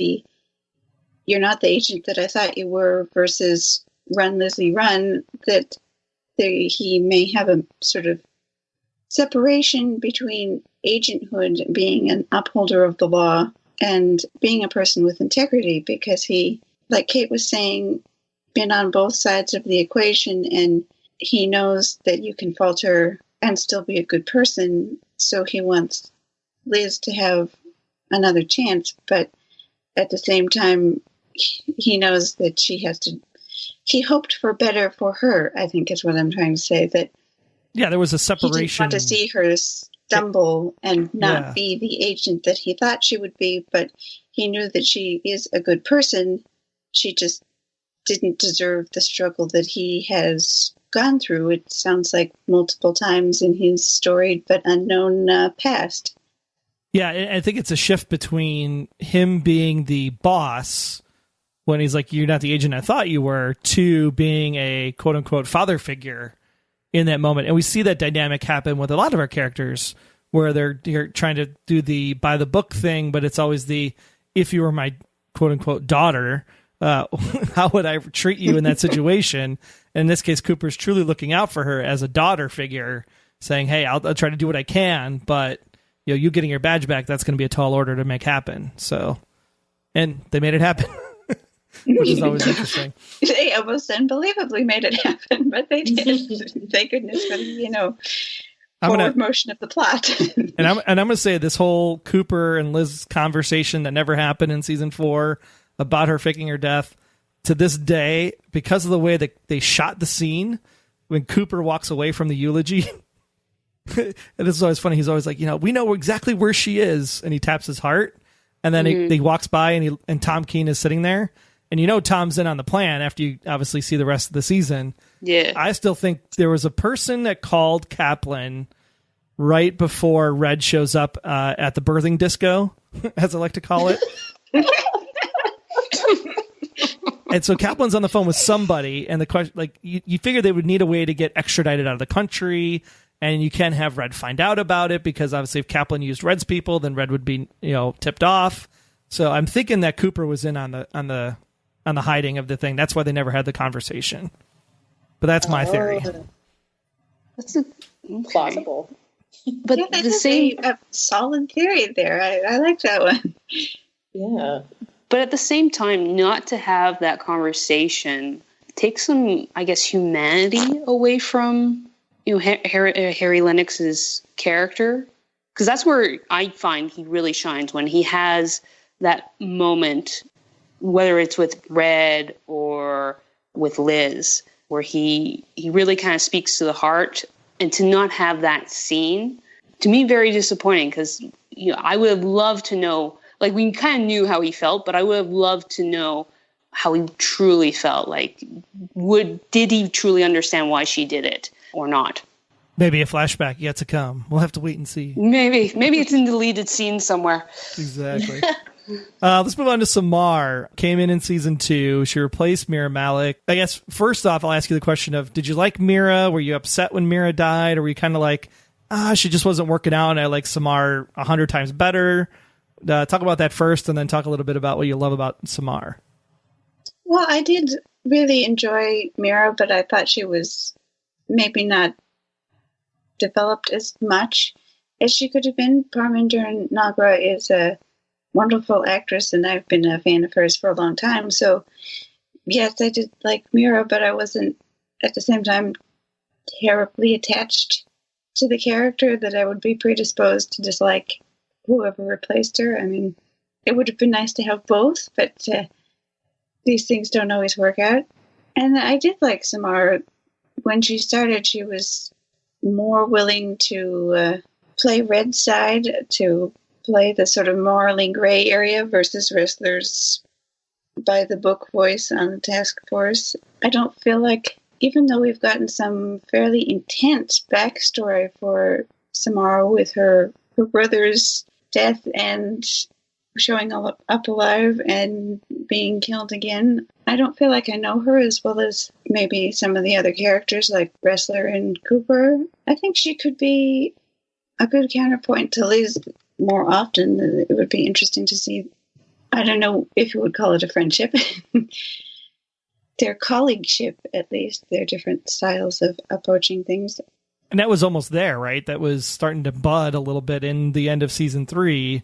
D: you're not the agent that I thought you were versus run, Lizzie, run, that he may have a sort of separation between agenthood, being an upholder of the law, and being a person with integrity, because he, like Kate was saying, been on both sides of the equation, and he knows that you can falter and still be a good person, so he wants Liz to have another chance, but at the same time, he knows that he hoped for better for her, I think is what I'm trying to say, that
B: there was a separation.
D: He didn't want to see her stumble and not be the agent that he thought she would be, but he knew that she is a good person. She just didn't deserve the struggle that he has gone through. It sounds like multiple times in his storied but unknown past.
B: Yeah, I think it's a shift between him being the boss when he's like, you're not the agent I thought you were, to being a quote-unquote father figure in that moment. And we see that dynamic happen with a lot of our characters, where they're trying to do the by-the-book thing, but it's always the, if you were my quote-unquote daughter, how would I treat you in that situation? And in this case, Cooper's truly looking out for her as a daughter figure, saying, hey, I'll try to do what I can, but you getting your badge back, that's going to be a tall order to make happen. So, and they made it happen. Which is always interesting.
D: They almost unbelievably made it happen, but they did. Thank goodness for the, forward motion of the plot.
B: and I'm going to say this whole Cooper and Liz conversation that never happened in season 4 about her faking her death, to this day, because of the way that they shot the scene, when Cooper walks away from the eulogy, and this is always funny, he's always like, we know exactly where she is, and he taps his heart, and then he walks by, and Tom Keene is sitting there. And Tom's in on the plan after you obviously see the rest of the season.
C: Yeah.
B: I still think there was a person that called Kaplan right before Red shows up at the birthing disco, as I like to call it. And so Kaplan's on the phone with somebody, and the question, like, you figure they would need a way to get extradited out of the country, and you can have Red find out about it, because obviously if Kaplan used Red's people, then Red would be, tipped off. So I'm thinking that Cooper was in on the hiding of the thing. That's why they never had the conversation. But that's my theory.
C: That's plausible.
D: But the same a solid theory there. I like that one.
E: Yeah.
C: But at the same time, not to have that conversation takes some, I guess, humanity away from Harry Lennox's character, because that's where I find he really shines, when he has that moment, whether it's with Red or with Liz, where he really kind of speaks to the heart And to not have that scene, to me, very disappointing, because I would have loved to know, like, we kind of knew how he felt, but I would have loved to know how he truly felt. Like, did he truly understand why she did it or not?
B: Maybe a flashback yet to come. We'll have to wait and see.
C: Maybe it's in deleted scenes somewhere.
B: Exactly. Let's move on to Samar. Came in season 2. She replaced Mira Malik. I guess first off, I'll ask you the question of, did you like Mira? Were you upset when Mira died? Or were you kind of like, she just wasn't working out and I like Samar 100 times better? Talk about that first, and then talk a little bit about what you love about Samar.
D: Well, I did really enjoy Mira, but I thought she was maybe not developed as much as she could have been. Parminder Nagra is a wonderful actress, and I've been a fan of hers for a long time. So, yes, I did like Mira, but I wasn't, at the same time, terribly attached to the character that I would be predisposed to dislike whoever replaced her. I mean, it would have been nice to have both, but these things don't always work out. And I did like Samar. When she started, she was more willing to play Red's side, to play the sort of morally gray area versus Ressler's by-the-book voice on the task force. I don't feel like, even though we've gotten some fairly intense backstory for Samara with her brother's death and showing up alive and being killed again, I don't feel like I know her as well as maybe some of the other characters like Ressler and Cooper. I think she could be a good counterpoint to Liz more often. It would be interesting to see. I don't know if you would call it a friendship. Their colleagueship, at least. Their different styles of approaching things.
B: And that was almost there, right? That was starting to bud a little bit in the end of season 3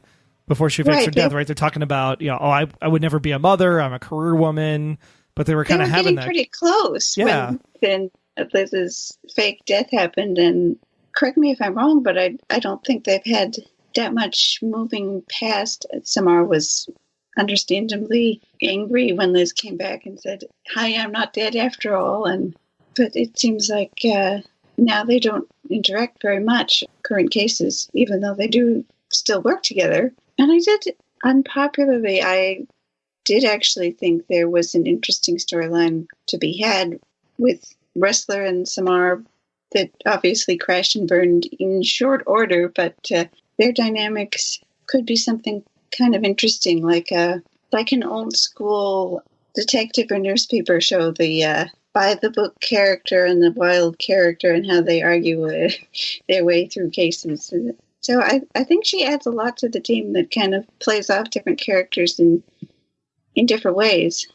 B: before she fakes her death, right? They're talking about, I would never be a mother. I'm a career woman. But they were kind of having that.
D: Pretty close when Liz's fake death happened. And correct me if I'm wrong, but I don't think they've had that much moving past. Samar was understandably angry when Liz came back and said, "Hi, I'm not dead after all." But it seems like now they don't interact very much, current cases, even though they do still work together. And unpopularly, I did actually think there was an interesting storyline to be had with Ressler and Samar that obviously crashed and burned in short order, but their dynamics could be something kind of interesting, like an old school detective or newspaper show, the by-the-book character and the wild character and how they argue their way through cases. So I think she adds a lot to the team that kind of plays off different characters in different ways,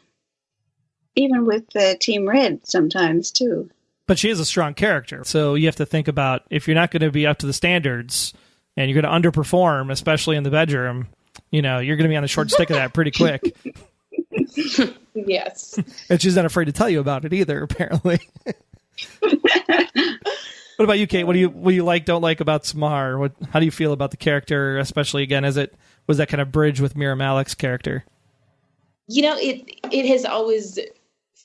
D: even with Team Red sometimes, too.
B: But she is a strong character, so you have to think about, if you're not going to be up to the standards and you're going to underperform, especially in the bedroom, you're going to be on the short stick of that pretty quick.
E: Yes.
B: And she's not afraid to tell you about it either, apparently. What about you, Kate? What do you like, don't like about Samar? How do you feel about the character, especially, again, as it was that kind of bridge with Mira Malik's character?
E: It has always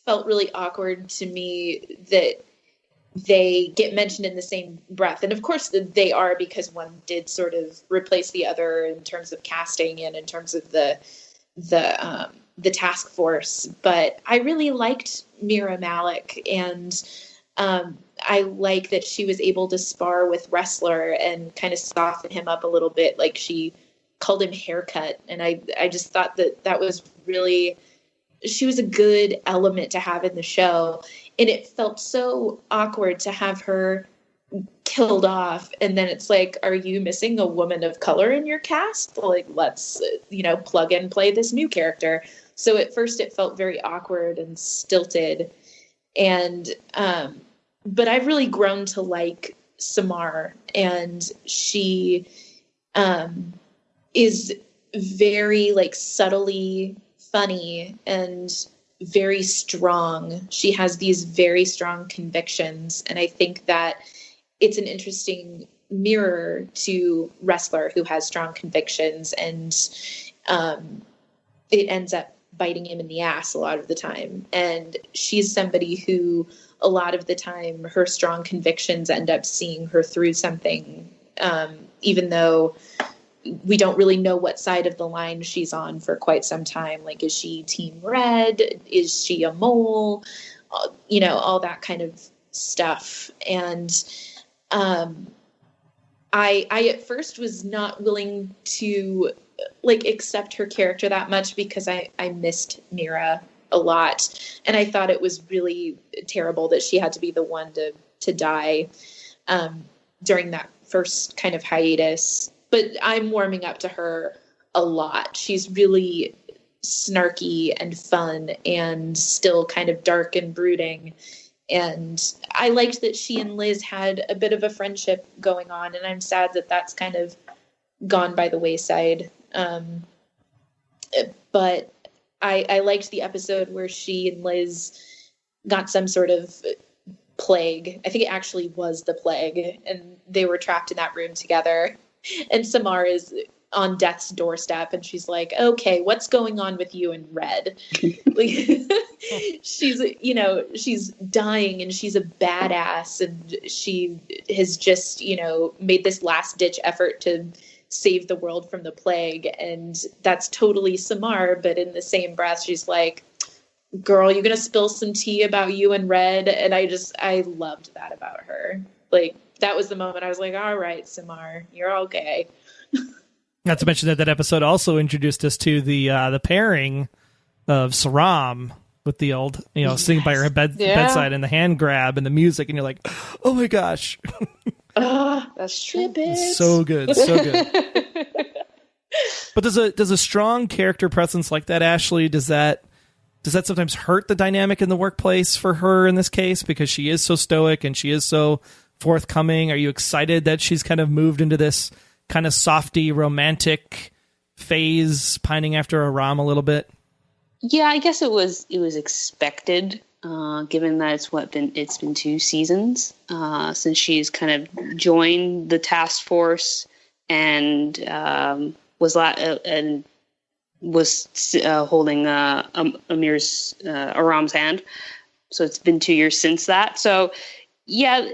E: felt really awkward to me that they get mentioned in the same breath. And of course they are, because one did sort of replace the other in terms of casting and in terms of the task force. But I really liked Mira Malik, and I like that she was able to spar with Ressler and kind of soften him up a little bit. Like, she called him Haircut. And I just thought that was really, she was a good element to have in the show. And it felt so awkward to have her killed off. And then it's like, are you missing a woman of color in your cast? Like, let's, plug and play this new character. So at first it felt very awkward and stilted. And, but I've really grown to like Samar, and she is very subtly funny and very strong. She has these very strong convictions, and I think that it's an interesting mirror to Ressler, who has strong convictions, and it ends up biting him in the ass a lot of the time. And she's somebody who a lot of the time her strong convictions end up seeing her through something, even though we don't really know what side of the line she's on for quite some time. Like, is she Team Red? Is she a mole? All that kind of stuff. And I at first was not willing to accept her character that much because I missed Mira a lot. And I thought it was really terrible that she had to be the one to die during that first kind of hiatus. But I'm warming up to her a lot. She's really snarky and fun and still kind of dark and brooding. And I liked that she and Liz had a bit of a friendship going on. And I'm sad that that's kind of gone by the wayside. But I liked the episode where she and Liz got some sort of plague. I think it actually was the plague. And they were trapped in that room together. And Samar is on death's doorstep, and she's like, okay, what's going on with you and Red? She's dying, and she's a badass, and she has just, made this last ditch effort to save the world from the plague. And that's totally Samar, but in the same breath, she's like, girl, you gonna spill some tea about you and Red? And I loved that about her. That was the moment I was like, all right, Samar, you're okay.
B: Not to mention that episode also introduced us to the pairing of Saram with the old, sitting by her bedside and the hand grab and the music, and you're like, oh my gosh.
C: That's true.
B: So good, so good. But does a strong character presence like that, Ashley, does that sometimes hurt the dynamic in the workplace for her in this case, because she is so stoic and she is so forthcoming? Are you excited that she's kind of moved into this kind of softy romantic phase, pining after Aram a little bit?
C: Yeah, I guess it was expected, given that it's been 2 seasons since she's kind of joined the task force and was holding Aram's hand. So it's been 2 years since that. So yeah,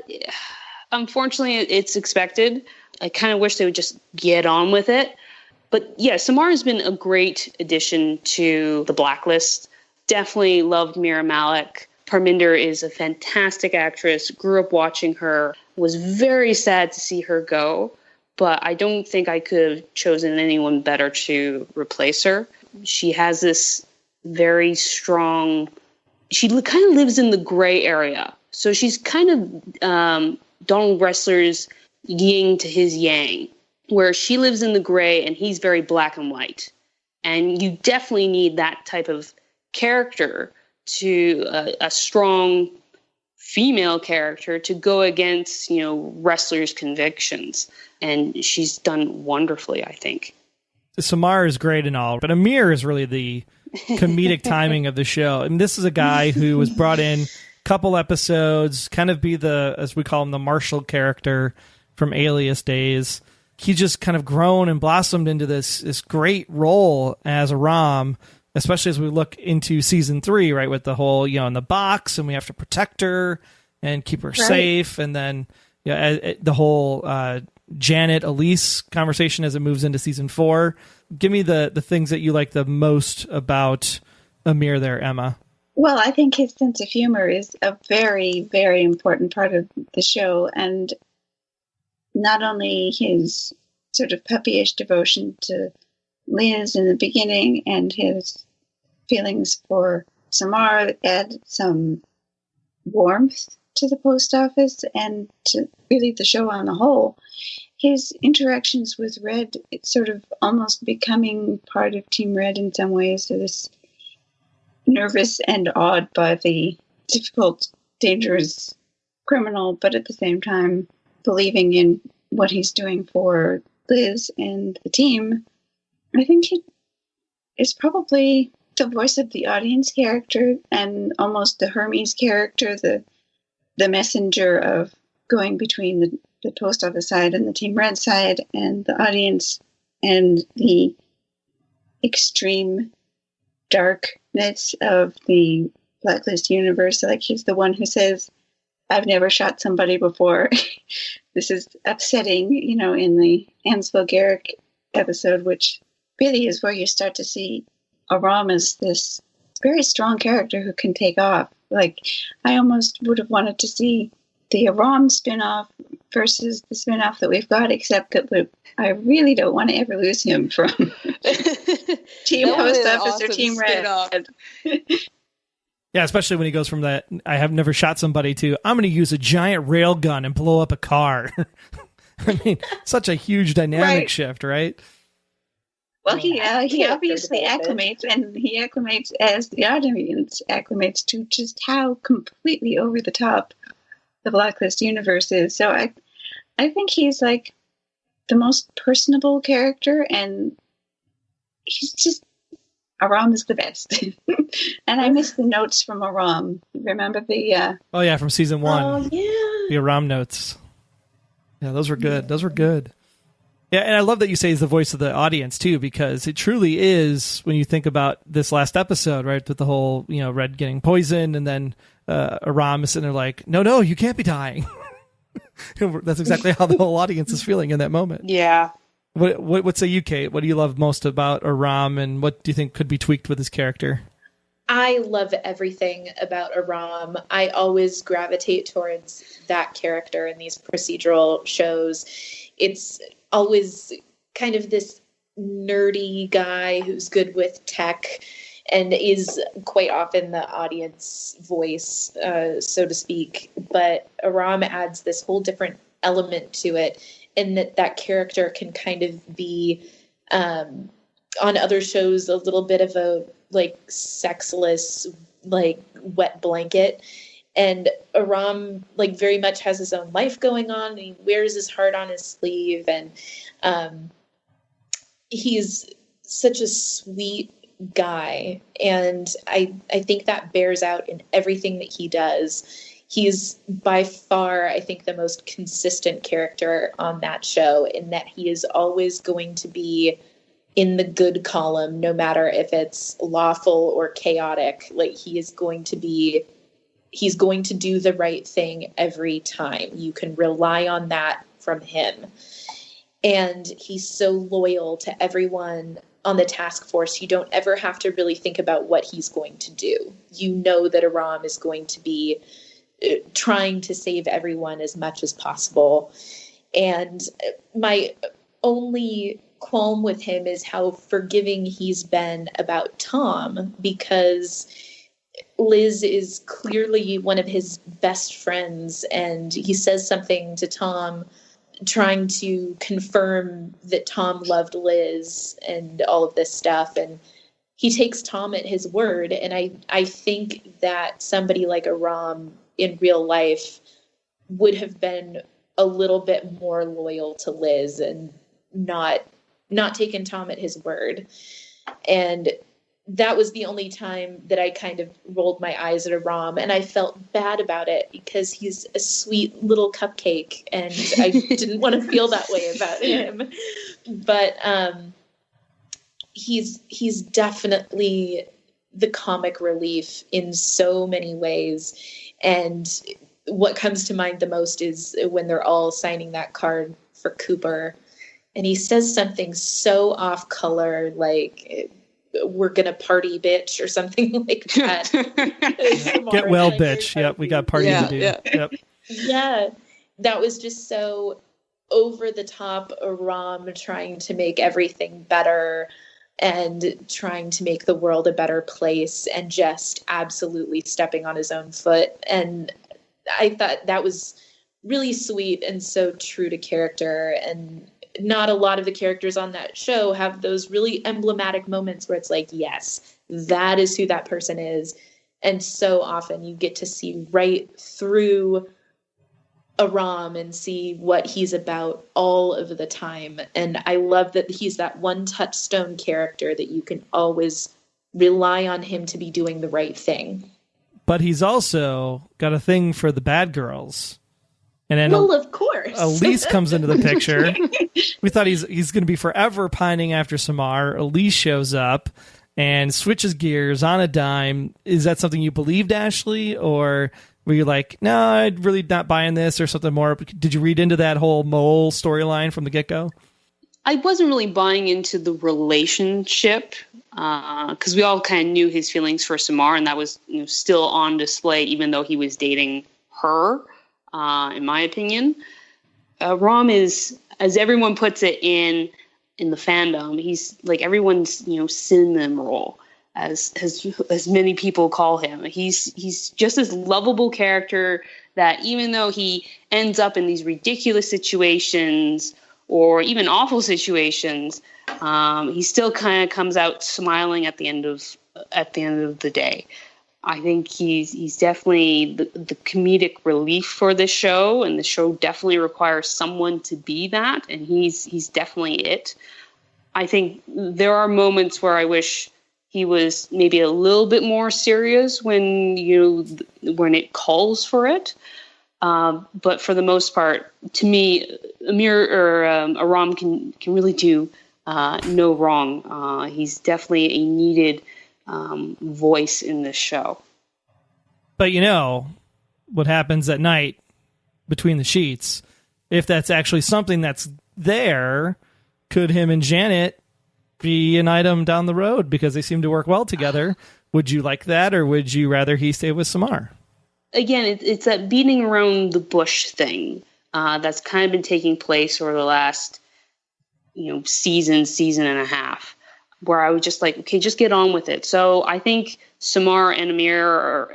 C: unfortunately, it's expected. I kind of wish they would just get on with it. But yeah, Samar has been a great addition to the Blacklist. Definitely loved Mira Malik. Parminder is a fantastic actress. Grew up watching her. Was very sad to see her go. But I don't think I could have chosen anyone better to replace her. She has this very strong... She kind of lives in the gray area. So she's kind of Donald Wrestler's yin to his yang, where she lives in the gray and he's very black and white. And you definitely need that type of character to a strong female character to go against, Wrestler's convictions. And she's done wonderfully, I think.
B: Samar is great and all, but Amir is really the comedic timing of the show. And this is a guy who was brought in couple episodes, kind of be the, as we call him, the Marshall character from Alias days. He just kind of grown and blossomed into this great role as Aram, especially as we look into season 3, right, with the whole, in the box, and we have to protect her and keep her safe. And then the whole Janet Elise conversation as it moves into season 4. Give me the things that you like the most about Amir there, Emma.
D: Well, I think his sense of humor is a very, very important part of the show. And not only his sort of puppyish devotion to Liz in the beginning and his feelings for Samar add some warmth to the post office and to really the show on the whole. His interactions with Red, it's sort of almost becoming part of Team Red in some ways. So this nervous and awed by the difficult, dangerous criminal, but at the same time believing in what he's doing for Liz and the team. I think it is probably the voice of the audience character and almost the Hermes character, the messenger of going between the post office side and the Team Red side and the audience, and the extreme darkness of the Blacklist universe. Like, he's the one who says, I've never shot somebody before. This is upsetting, in the Ansel Garrick episode, which really is where you start to see Aram as this very strong character who can take off. Like, I almost would have wanted to see the Aram spinoff versus the spinoff that we've got, except that I really don't want to ever lose him from Team Post Office or Team Red.
B: Yeah, especially when he goes from that, I have never shot somebody, to, I'm going to use a giant rail gun and blow up a car. I mean, such a huge dynamic shift, right?
D: Well, he obviously acclimates, and he acclimates as the audience acclimates to just how completely over the top the Blacklist universe is. So I think he's like the most personable character, and he's just, Aram is the best. And I miss the notes from Aram. Remember the... Oh,
B: yeah, from season 1.
E: Oh, yeah.
B: The Aram notes. Yeah, those were good. Those were good. Yeah, and I love that you say he's the voice of the audience, too, because it truly is, when you think about this last episode, right, with the whole, Red getting poisoned, and then Aram is sitting there like, no, you can't be dying. That's exactly how the whole audience is feeling in that moment.
C: Yeah.
B: What say you, Kate? What do you love most about Aram, and what do you think could be tweaked with his character?
E: I love everything about Aram. I always gravitate towards that character in these procedural shows. It's always kind of this nerdy guy who's good with tech and is quite often the audience voice, so to speak. But Aram adds this whole different element to it, and that character can kind of be, on other shows, a little bit of a sexless, wet blanket. And Aram very much has his own life going on, and he wears his heart on his sleeve, and he's such a sweet guy, and I think that bears out in everything that he does. He's by far, I think, the most consistent character on that show, in that he is always going to be in the good column, no matter if it's lawful or chaotic. He's going to do the right thing every time. You can rely on that from him. And he's so loyal to everyone on the task force. You don't ever have to really think about what he's going to do. You know that Aram is going to be trying to save everyone as much as possible. And my only qualm with him is how forgiving he's been about Tom, because Liz is clearly one of his best friends, and he says something to Tom trying to confirm that Tom loved Liz and all of this stuff, and he takes Tom at his word. And I think that somebody like Aram in real life would have been a little bit more loyal to Liz and not taken Tom at his word. And that was the only time that I kind of rolled my eyes at Aram, and I felt bad about it because he's a sweet little cupcake, and I didn't want to feel that way about him. But he's definitely the comic relief in so many ways. And what comes to mind the most is when they're all signing that card for Cooper, and he says something so off color, like, we're gonna party, bitch, or something like that.
B: Get well, bitch. Yep, we got party to do.
C: Yeah.
B: Yep.
E: Yeah, that was just so over the top. Aram trying to make everything better and trying to make the world a better place, and just absolutely stepping on his own foot. And I thought that was really sweet and so true to character. And not a lot of the characters on that show have those really emblematic moments where it's like, yes, that is who that person is. And so often you get to see right through Aram and see what he's about all of the time. And I love that he's that one touchstone character that you can always rely on him to be doing the right thing.
B: But he's also got a thing for the bad girls. And then
E: of course,
B: Elise comes into the picture. We thought he's going to be forever pining after Samar. Elise shows up, and switches gears on a dime. Is that something you believed, Ashley, or were you like, no, I'm really not buying this, or something more? Did you read into that whole mole storyline from the get-go?
C: I wasn't really buying into the relationship because we all kind of knew his feelings for Samar, and that was still on display, even though he was dating her, in my opinion. Ram is, as everyone puts it in the fandom, he's like everyone's synonym role, as many people call him. He's just this lovable character that even though he ends up in these ridiculous situations or even awful situations, he still kind of comes out smiling at the end of the day. I think he's definitely the comedic relief for the show, and the show definitely requires someone to be that, and he's definitely it. I think there are moments where I wish he was maybe a little bit more serious when it calls for it. But for the most part, to me, Amir or Aram can really do no wrong. He's definitely a needed voice in this show.
B: But what happens at night between the sheets, if that's actually something that's there, could him and Janet be an item down the road because they seem to work well together? Would you like that, or would you rather he stay with Samar?
C: Again, it's that beating around the bush thing that's kind of been taking place over the last season and a half, where I was just like, okay, just get on with it. So I think Samar and Amir, or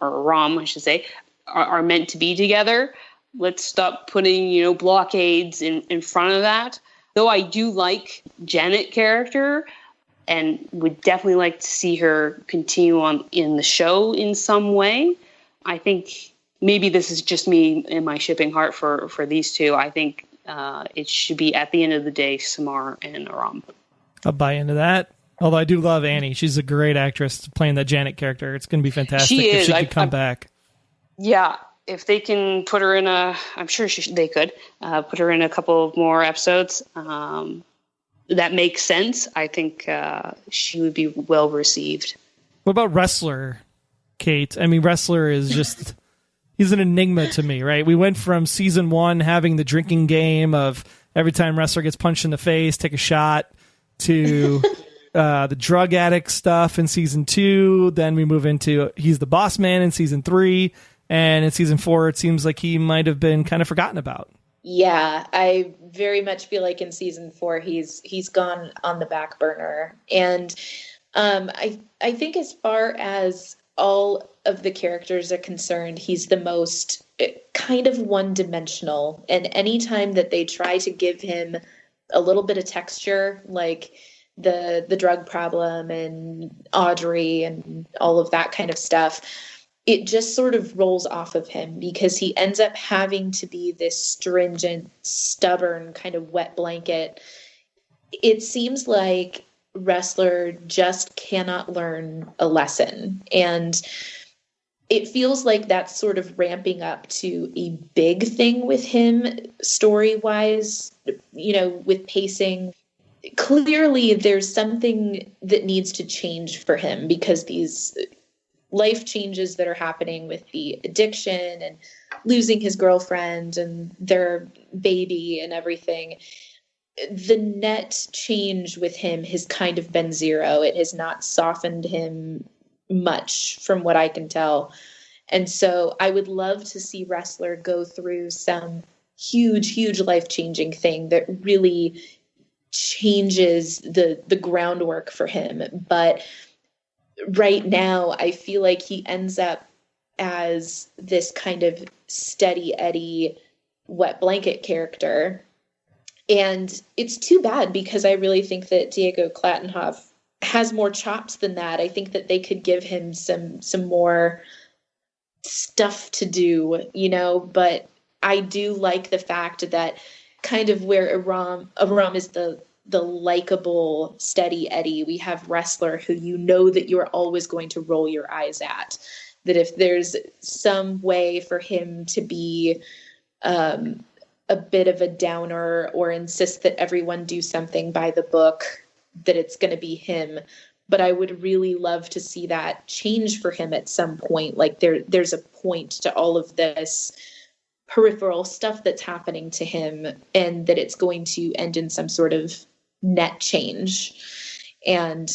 C: Ram, I should say, are meant to be together. Let's stop putting, blockades in front of that. Though I do like Janet character and would definitely like to see her continue on in the show in some way. I think maybe this is just me and my shipping heart for these two. I think it should be, at the end of the day, Samar and Aram.
B: I'll buy into that. Although I do love Annie. She's a great actress playing that Janet character. It's going to be fantastic if she could come back. Yeah.
C: If they can put her in I'm sure they could put her in a couple more episodes. That makes sense. I think she would be well received.
B: What about Wrestler, Kate? I mean, Wrestler is just, he's an enigma to me, right? We went from season 1 having the drinking game of every time Wrestler gets punched in the face, take a shot, to the drug addict stuff in season 2. Then we move into he's the boss man in season 3. And in season 4, it seems like he might have been kind of forgotten about.
E: Yeah, I very much feel like in season 4, he's gone on the back burner. And I think as far as all of the characters are concerned, he's the most kind of one-dimensional. And anytime that they try to give him a little bit of texture, like the drug problem and Audrey and all of that kind of stuff, it just sort of rolls off of him because he ends up having to be this stringent, stubborn kind of wet blanket. It seems like Wrestler just cannot learn a lesson. And it feels like that's sort of ramping up to a big thing with him story-wise, with pacing. Clearly, there's something that needs to change for him because these life changes that are happening with the addiction and losing his girlfriend and their baby and everything, the net change with him has kind of been zero. It has not softened him much from what I can tell. And so I would love to see Wrestler go through some huge life-changing thing that really changes the groundwork for him. But right now, I feel like he ends up as this kind of steady Eddie wet blanket character. And it's too bad because I really think that Diego Klattenhoff has more chops than that. I think that they could give him some more stuff to do, but I do like the fact that kind of where Aram is the likable, steady Eddie, we have Wrestler who that you're always going to roll your eyes at. That if there's some way for him to be a bit of a downer or insist that everyone do something by the book, that it's going to be him. but I would really love to see that change for him at some point. Like there's a point to all of this peripheral stuff that's happening to him, and that it's going to end in some sort of net change. And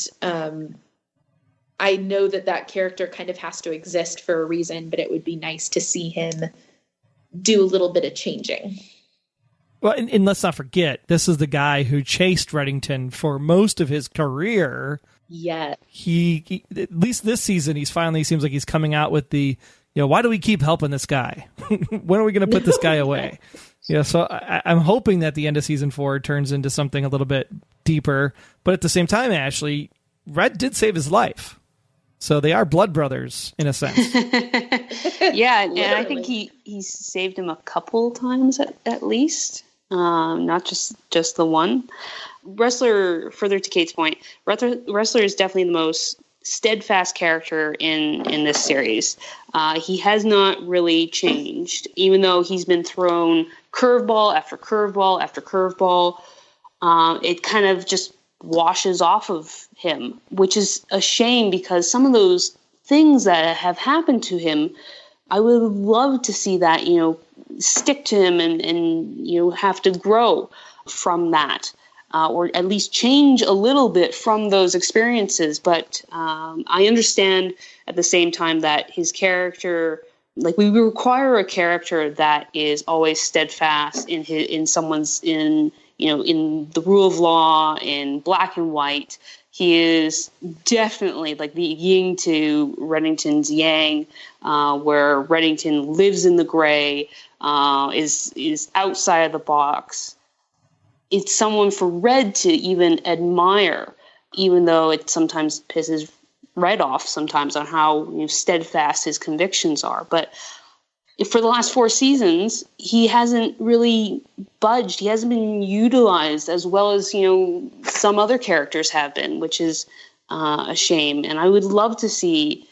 E: I know that character kind of has to exist for a reason, but it would be nice to see him do a little bit of changing.
B: Well, and let's not forget, this is the guy who chased Reddington for most of his career.
E: Yeah.
B: He at least this season, he's finally seems like he's coming out with the, why do we keep helping this guy? When are we going to put this guy away? So I'm hoping that the end of season 4 turns into something a little bit deeper. But at the same time, Ashley, Red did save his life. So they are blood brothers in a sense.
C: Yeah, and I think he saved him a couple times at least, not just the one. Wrestler, further to Kate's point, Wrestler is definitely the most steadfast character in this series. He has not really changed, even though he's been thrown curveball after curveball after curveball. It kind of just washes off of him, which is a shame, because some of those things that have happened to him, I would love to see that, stick to him and have to grow from that, or at least change a little bit from those experiences. But I understand at the same time that his character, like, we require a character that is always steadfast in the rule of law, in black and white. He is definitely like the yin to Reddington's yang, where Reddington lives in the gray, is outside of the box. It's someone for Red to even admire, even though it sometimes pisses Red off sometimes on how steadfast his convictions are. But for the last 4 seasons, he hasn't really budged. He hasn't been utilized as well as, some other characters have been, which is a shame. And I would love to see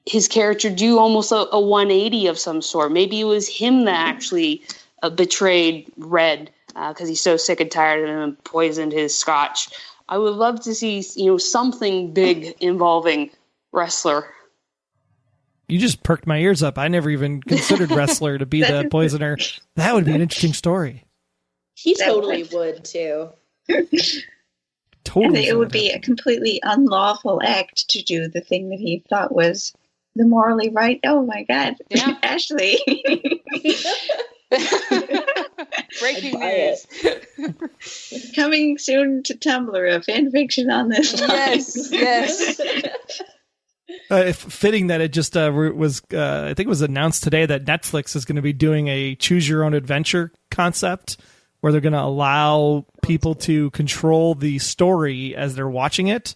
C: his character do almost a 180 of some sort. Maybe it was him that actually betrayed Red because he's so sick and tired of him and poisoned his scotch. I would love to see, something big involving Wrestler.
B: You just perked my ears up. I never even considered Wrestler to be the poisoner. That would be an interesting story.
E: He totally would, too.
B: Totally.
D: It would be a completely unlawful act to do the thing that he thought was the morally right. Oh, my God.
C: Yeah.
D: Ashley.
C: Breaking news.
D: Coming soon to Tumblr, a fan fiction on this line.
C: Yes.
B: Fitting that it just was, I think it was announced today that Netflix is going to be doing a choose your own adventure concept where they're going to allow people to control the story as they're watching it.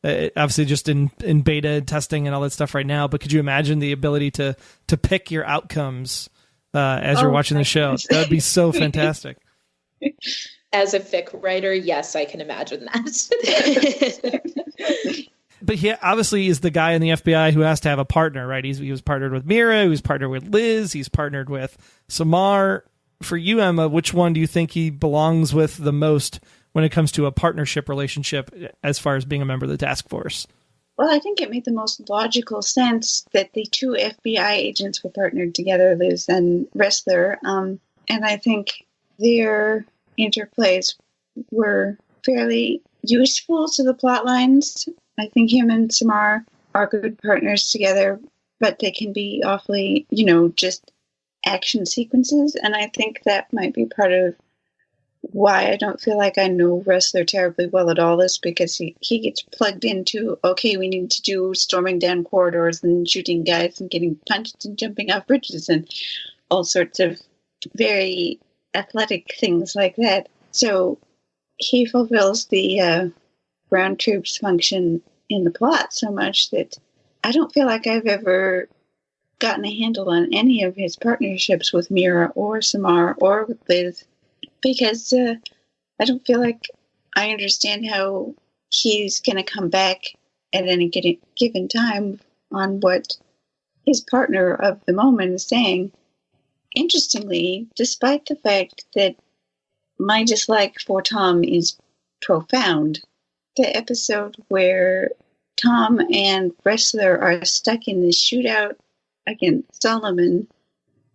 B: Obviously just in beta testing and all that stuff right now, but could you imagine the ability to pick your outcomes as you're watching the show? That would be so fantastic.
E: As a fic writer, yes, I can imagine that.
B: But he obviously is the guy in the FBI who has to have a partner, right? He was partnered with Mira, he was partnered with Liz, he's partnered with Samar. For you, Emma, which one do you think he belongs with the most when it comes to a partnership relationship as far as being a member of the task force?
D: Well, I think it made the most logical sense that the 2 FBI agents were partnered together, Liz and Wrestler. And I think their interplays were fairly useful to the plot lines. I think him and Samar are good partners together, but they can be awfully, just action sequences. And I think that might be part of why I don't feel like I know Wrestler terribly well at all, is because he gets plugged into, okay, we need to do storming down corridors and shooting guys and getting punched and jumping off bridges and all sorts of very athletic things like that. So he fulfills the ground troops function in the plot so much that I don't feel like I've ever gotten a handle on any of his partnerships with Mira or Samar or with Liz, because I don't feel like I understand how he's going to come back at any given time on what his partner of the moment is saying. Interestingly, despite the fact that my dislike for Tom is profound, the episode where Tom and Wrestler are stuck in this shootout against Solomon,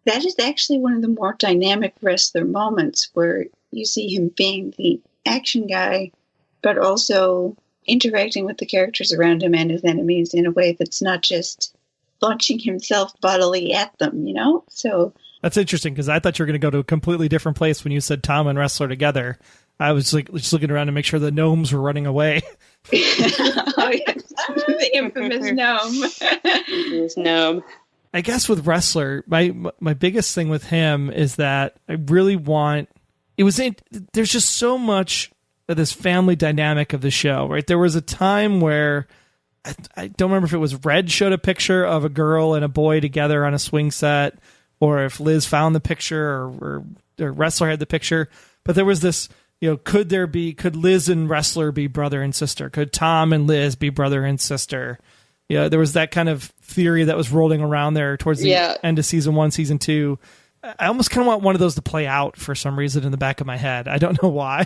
D: that is actually one of the more dynamic Wrestler moments where you see him being the action guy, but also interacting with the characters around him and his enemies in a way that's not just launching himself bodily at them, So
B: that's interesting, because I thought you were going to go to a completely different place when you said Tom and Wrestler together. I was just looking around to make sure the gnomes were running away.
D: Oh, yes. The infamous gnome.
C: Infamous gnome.
B: I guess with Wrestler, my biggest thing with him is that I really want... There's just so much of this family dynamic of the show, right? There was a time where... I don't remember if it was Red showed a picture of a girl and a boy together on a swing set, or if Liz found the picture, or Wrestler had the picture. But there was this, could Liz and Wrestler be brother and sister? Could Tom and Liz be brother and sister? Yeah, there was that kind of theory that was rolling around there towards the end of season 1, season 2. I almost kind of want one of those to play out for some reason in the back of my head. I don't know why.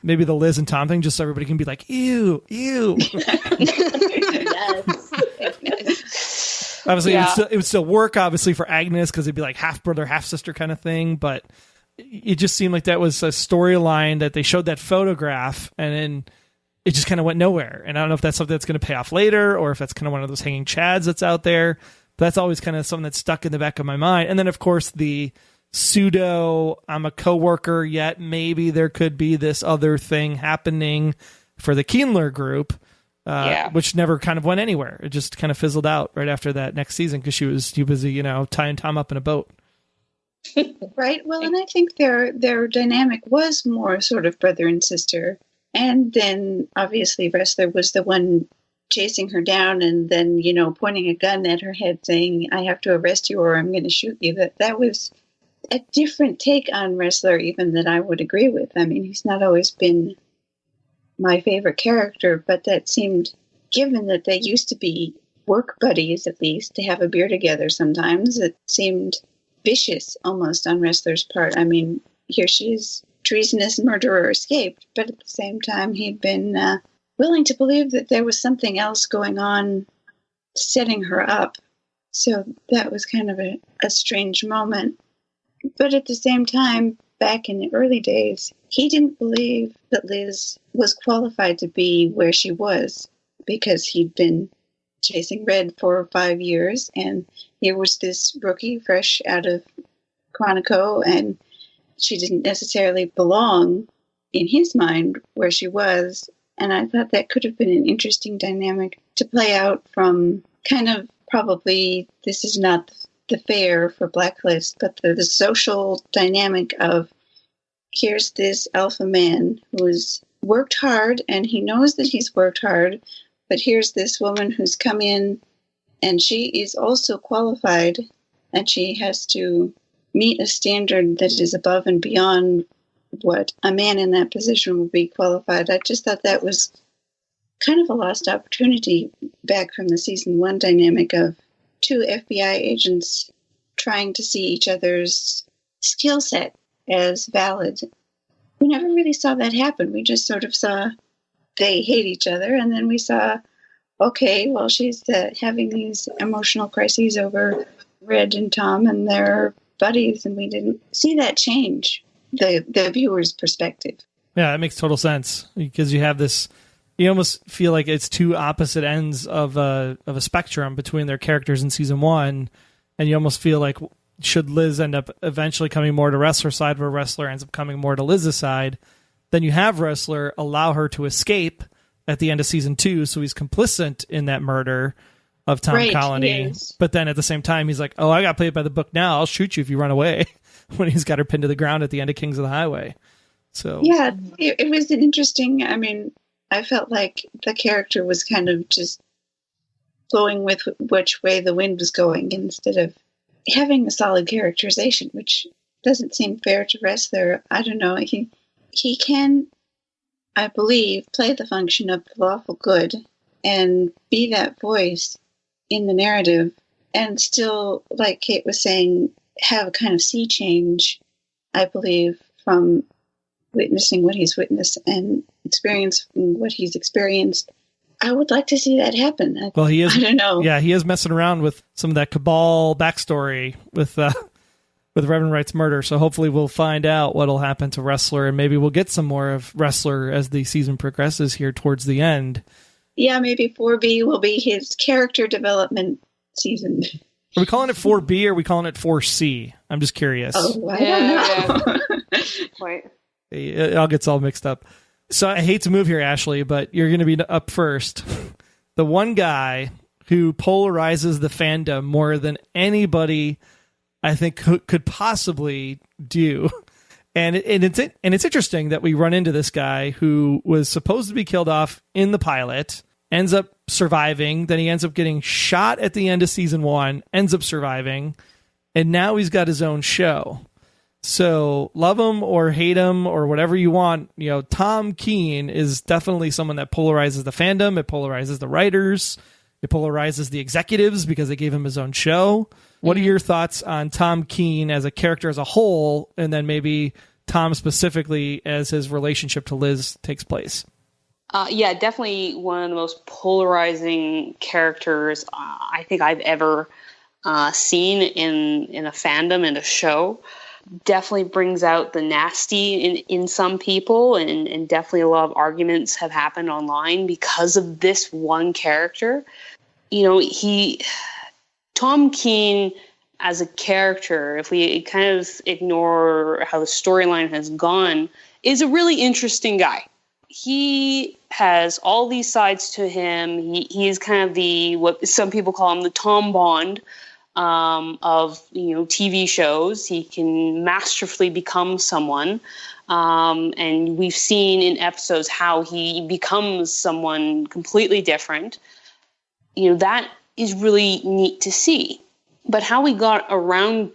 B: Maybe the Liz and Tom thing, just so everybody can be like, ew. Obviously, it would still work, obviously, for Agnes, because it'd be like half brother, half sister kind of thing. But it just seemed like that was a storyline that they showed that photograph, and then it just kind of went nowhere. And I don't know if that's something that's going to pay off later, or if that's kind of one of those hanging chads that's out there. But that's always kind of something that's stuck in the back of my mind. And then, of course, the pseudo, I'm a coworker, yet maybe there could be this other thing happening for the Keenler group, which never kind of went anywhere. It just kind of fizzled out right after that next season because she was too busy, tying Tom up in a boat.
D: Right. Well, and I think their dynamic was more sort of brother and sister. And then, obviously, Wrestler was the one chasing her down and then, pointing a gun at her head saying, I have to arrest you or I'm going to shoot you. That was a different take on Wrestler even that I would agree with. I mean, he's not always been my favorite character, but that seemed, given that they used to be work buddies at least, to have a beer together sometimes, it seemed vicious almost on Wrestler's part. I mean, here she is, treasonous murderer escaped, but at the same time he'd been willing to believe that there was something else going on setting her up. So that was kind of a strange moment. But at the same time, back in the early days, he didn't believe that Liz was qualified to be where she was because he'd been chasing Red for 5 years, and here was this rookie fresh out of Quantico, and she didn't necessarily belong in his mind where she was. And I thought that could have been an interesting dynamic to play out from kind of probably, this is not the fare for Blacklist, but the social dynamic of here's this alpha man who's worked hard and he knows that he's worked hard, but here's this woman who's come in and she is also qualified and she has to meet a standard that is above and beyond what a man in that position would be qualified. I just thought that was kind of a lost opportunity back from the season 1 dynamic of 2 FBI agents trying to see each other's skill set as valid. We never really saw that happen. We just sort of saw they hate each other, and then we saw, okay, well, she's having these emotional crises over Red and Tom, and they're buddies, and we didn't see that change the viewer's perspective.
B: Yeah, that makes total sense, because you have this, you almost feel like it's two opposite ends of a spectrum between their characters in season 1, and you almost feel like, should Liz end up eventually coming more to Wrestler's side, where Wrestler ends up coming more to Liz's side, then you have Wrestler allow her to escape at the end of season 2, so he's complicit in that murder of Tom Colony. But then at the same time, he's like, oh, I got played by the book now. I'll shoot you if you run away, when he's got her pinned to the ground at the end of Kings of the Highway. So
D: yeah, it was an interesting, I mean, I felt like the character was kind of just flowing with which way the wind was going instead of having a solid characterization, which doesn't seem fair to Wrestler. I don't know. He can, I believe, play the function of the lawful good and be that voice in the narrative and still, like Kate was saying, have a kind of sea change, I believe, from witnessing what he's witnessed and experiencing what he's experienced I would like to see that happen.
B: Well, he is.
D: I don't know.
B: Yeah, he is messing around with some of that Cabal backstory with Reverend Wright's murder. So hopefully we'll find out what'll happen to Wrestler, and maybe we'll get some more of Wrestler as the season progresses here towards the end.
D: Yeah, maybe 4B will be his character development season.
B: Are we calling it 4B or are we calling it 4C? I'm just curious.
D: Oh, I don't know.
C: Wait.
B: It all gets all mixed up. So I hate to move here, Ashley, but you're going to be up first. The one guy who polarizes the fandom more than anybody I think could possibly do. And it's interesting that we run into this guy who was supposed to be killed off in the pilot, ends up surviving, then he ends up getting shot at the end of season 1, ends up surviving, and now he's got his own show. So love him or hate him or whatever you want, Tom Keene is definitely someone that polarizes the fandom. It polarizes the writers. It polarizes the executives because they gave him his own show. What are your thoughts on Tom Keene as a character as a whole, and then maybe Tom specifically as his relationship to Liz takes place?
C: Yeah, definitely one of the most polarizing characters I think I've ever seen in a fandom, in a show. Definitely brings out the nasty in some people, and definitely a lot of arguments have happened online because of this one character. Tom Keene as a character, if we kind of ignore how the storyline has gone, is a really interesting guy. He has all these sides to him. He is kind of what some people call him the Tom Bond of TV shows. He can masterfully become someone, and we've seen in episodes how he becomes someone completely different. That is really neat to see. But how we got around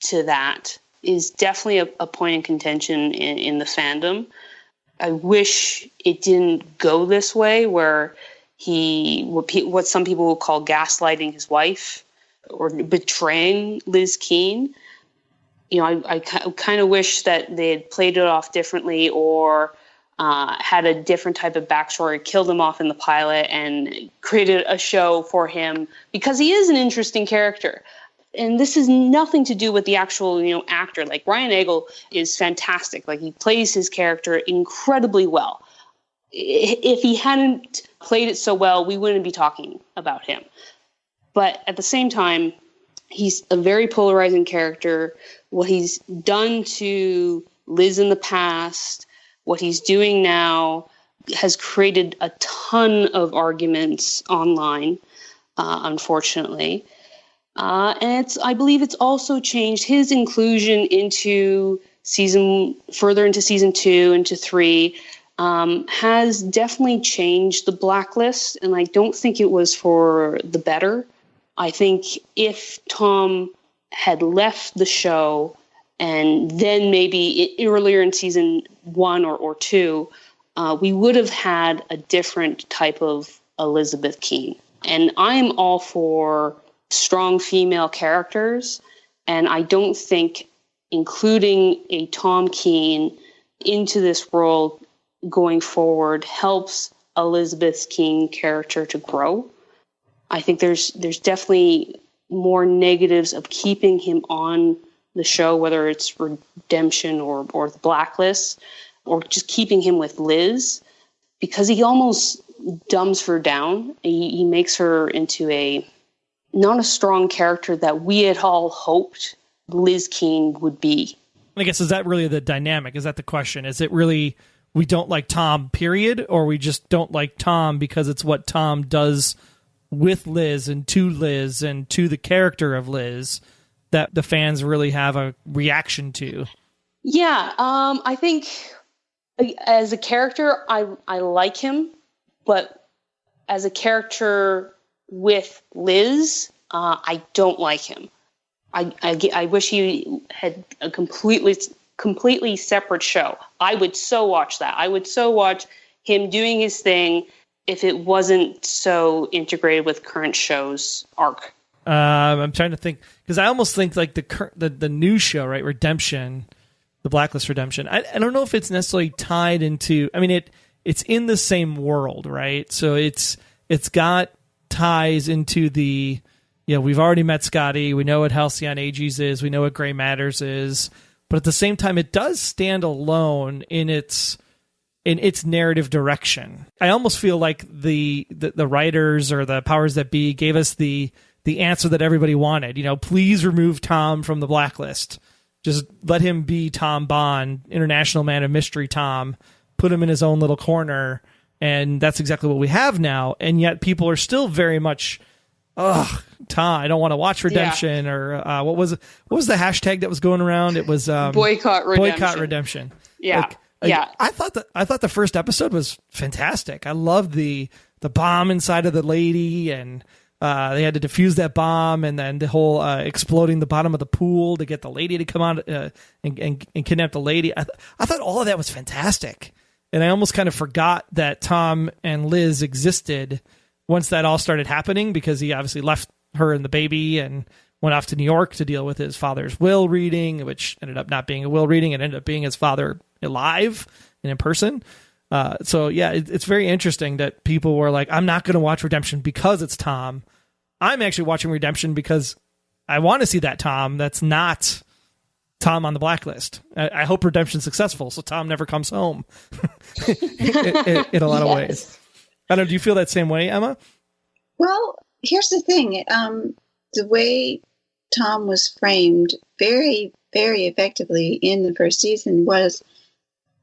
C: to that is definitely a point in contention in the fandom. I wish it didn't go this way, where what some people will call gaslighting his wife or betraying Liz Keene. I kind of wish that they had played it off differently, or had a different type of backstory, killed him off in the pilot and created a show for him, because he is an interesting character. And this has nothing to do with the actual, actor. Like, Brian Egel is fantastic. Like, he plays his character incredibly well. If he hadn't played it so well, we wouldn't be talking about him. But at the same time, he's a very polarizing character. What he's done to Liz in the past, what he's doing now, has created a ton of arguments online, unfortunately. And I believe it's also changed his inclusion into season 2, into 3, has definitely changed the Blacklist. And I don't think it was for the better. I think if Tom had left the show and then maybe earlier in season 1 or 2, we would have had a different type of Elizabeth Keene. And I am all for strong female characters, and I don't think including a Tom Keene into this world going forward helps Elizabeth Keene character to grow. I think there's definitely more negatives of keeping him on the show, whether it's redemption or the Blacklist, or just keeping him with Liz, because he almost dumbs her down. He makes her into not a strong character that we had all hoped Liz Keene would be.
B: I guess, is that really the dynamic? Is that the question? Is it really we don't like Tom, period, or we just don't like Tom because it's what Tom does with Liz and to the character of Liz that the fans really have a reaction to?
C: Yeah, I think as a character, I like him, but as a character with Liz, I don't like him. I wish he had a completely separate show. I would so watch that. I would so watch him doing his thing if it wasn't so integrated with current show's arc.
B: I'm trying to think, because I almost think like the new show, right, Redemption, the Blacklist Redemption. I don't know if it's necessarily tied into. I mean, it's in the same world, right? So it's got ties into the, we've already met Scotty. We know what Halcyon Aegis is. We know what Gray Matters is. But at the same time, it does stand alone in its narrative direction. I almost feel like the writers or the powers that be gave us the answer that everybody wanted. Please remove Tom from the blacklist. Just let him be Tom Bond, International Man of Mystery Tom. Put him in his own little corner, and that's exactly what we have now. And yet people are still very much, Tom, I don't want to watch Redemption. Or what was the hashtag that was going around? It was
C: Boycott Redemption.
B: Boycott Redemption.
C: Yeah.
B: I thought the first episode was fantastic. I loved the bomb inside of the lady, and they had to defuse that bomb, and then the whole exploding the bottom of the pool to get the lady to come out and kidnap the lady. I thought all of that was fantastic. And I almost kind of forgot that Tom and Liz existed once that all started happening, because he obviously left her and the baby and went off to New York to deal with his father's will reading, which ended up not being a will reading. It ended up being his father alive and in person. So yeah, it's very interesting that people were like, I'm not going to watch Redemption because it's Tom. I'm actually watching Redemption because I want to see that Tom that's not Tom on the blacklist. I hope Redemption's successful, so Tom never comes home in a lot of ways. I don't know, do you feel that same way, Emma?
D: Well, here's the thing. The way Tom was framed very, very effectively in the first season was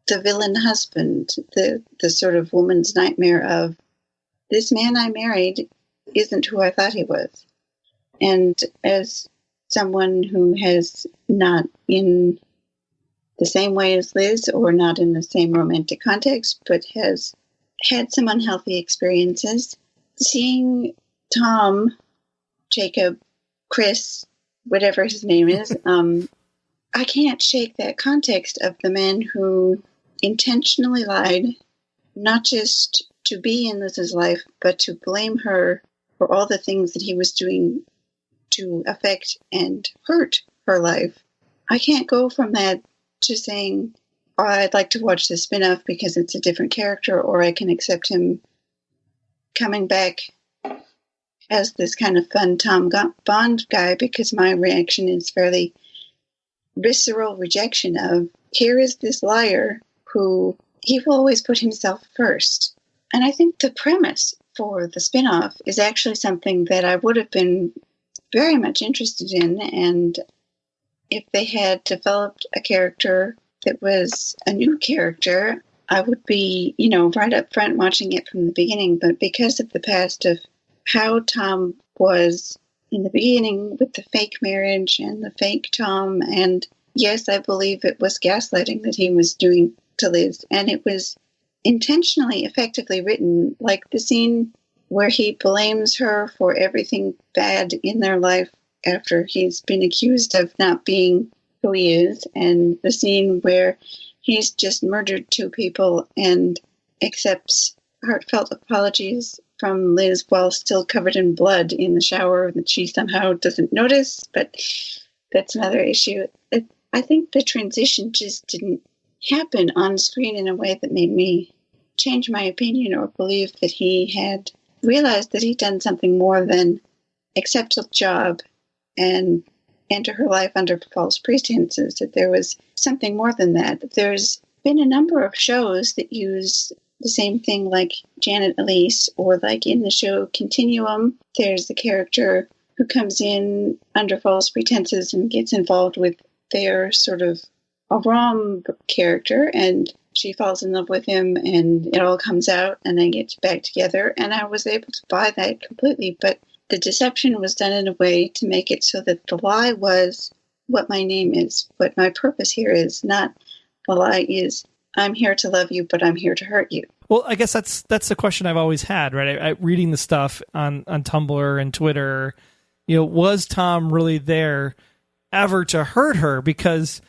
D: the villain husband, the sort of woman's nightmare of, this man I married isn't who I thought he was. And as someone who has not in the same way as Liz, or not in the same romantic context, but has had some unhealthy experiences, seeing Tom, Jacob, Chris, whatever his name is, I can't shake that context of the man who intentionally lied, not just to be in Liz's life, but to blame her for all the things that he was doing to affect and hurt her life. I can't go from that to saying, oh, I'd like to watch the spinoff because it's a different character, or I can accept him coming back as this kind of fun Tom Bond guy, because my reaction is fairly visceral rejection of, here is this liar who he will always put himself first. And I think the premise for the spinoff is actually something that I would have been very much interested in. And if they had developed a character that was a new character, I would be, right up front watching it from the beginning. But because of the past of how Tom was in the beginning with the fake marriage and the fake Tom, and yes, I believe it was gaslighting that he was doing to Liz, and it was intentionally effectively written, like the scene where he blames her for everything bad in their life after he's been accused of not being who he is, and the scene where he's just murdered two people and accepts heartfelt apologies from Liz while still covered in blood in the shower that she somehow doesn't notice, but that's another issue. I think the transition just didn't happen on screen in a way that made me change my opinion or believe that he had realized that he'd done something more than accept a job and enter her life under false pretenses, that there was something more than that. There's been a number of shows that use the same thing, like Janet Elise, or like in the show Continuum, there's the character who comes in under false pretenses and gets involved with their sort of a rom character, and she falls in love with him, and it all comes out, and they get back together. And I was able to buy that completely, but the deception was done in a way to make it so that the lie was what my name is, what my purpose here is, not the lie is, I'm here to love you, but I'm here to hurt you.
B: Well, I guess that's the question I've always had, right? Reading the stuff on Tumblr and Twitter, was Tom really there ever to hurt her? Because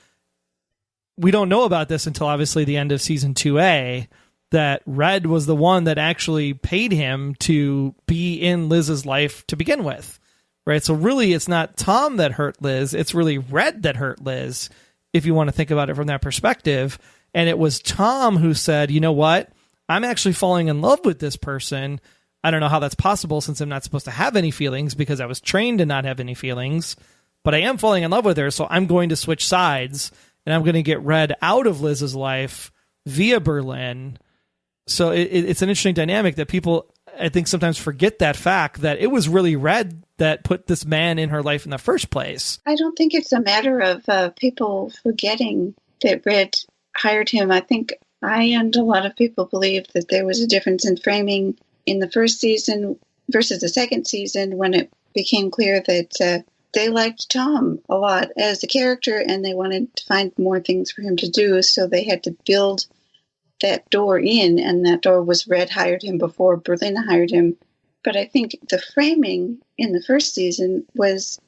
B: we don't know about this until obviously the end of season 2A, that Red was the one that actually paid him to be in Liz's life to begin with, right? So really it's not Tom that hurt Liz, it's really Red that hurt Liz, if you want to think about it from that perspective. And it was Tom who said, you know what? I'm actually falling in love with this person. I don't know how that's possible since I'm not supposed to have any feelings because I was trained to not have any feelings, but I am falling in love with her. So I'm going to switch sides and I'm going to get Red out of Liz's life via Berlin. So it's an interesting dynamic that people, I think, sometimes forget that fact that it was really Red that put this man in her life in the first place.
D: I don't think it's a matter of people forgetting that Red hired him. I think I and a lot of people believe that there was a difference in framing in the first season versus the second season when it became clear that they liked Tom a lot as a character and they wanted to find more things for him to do, so they had to build that door in, and that door was Red hired him before Berlin hired him. But I think the framing in the first season was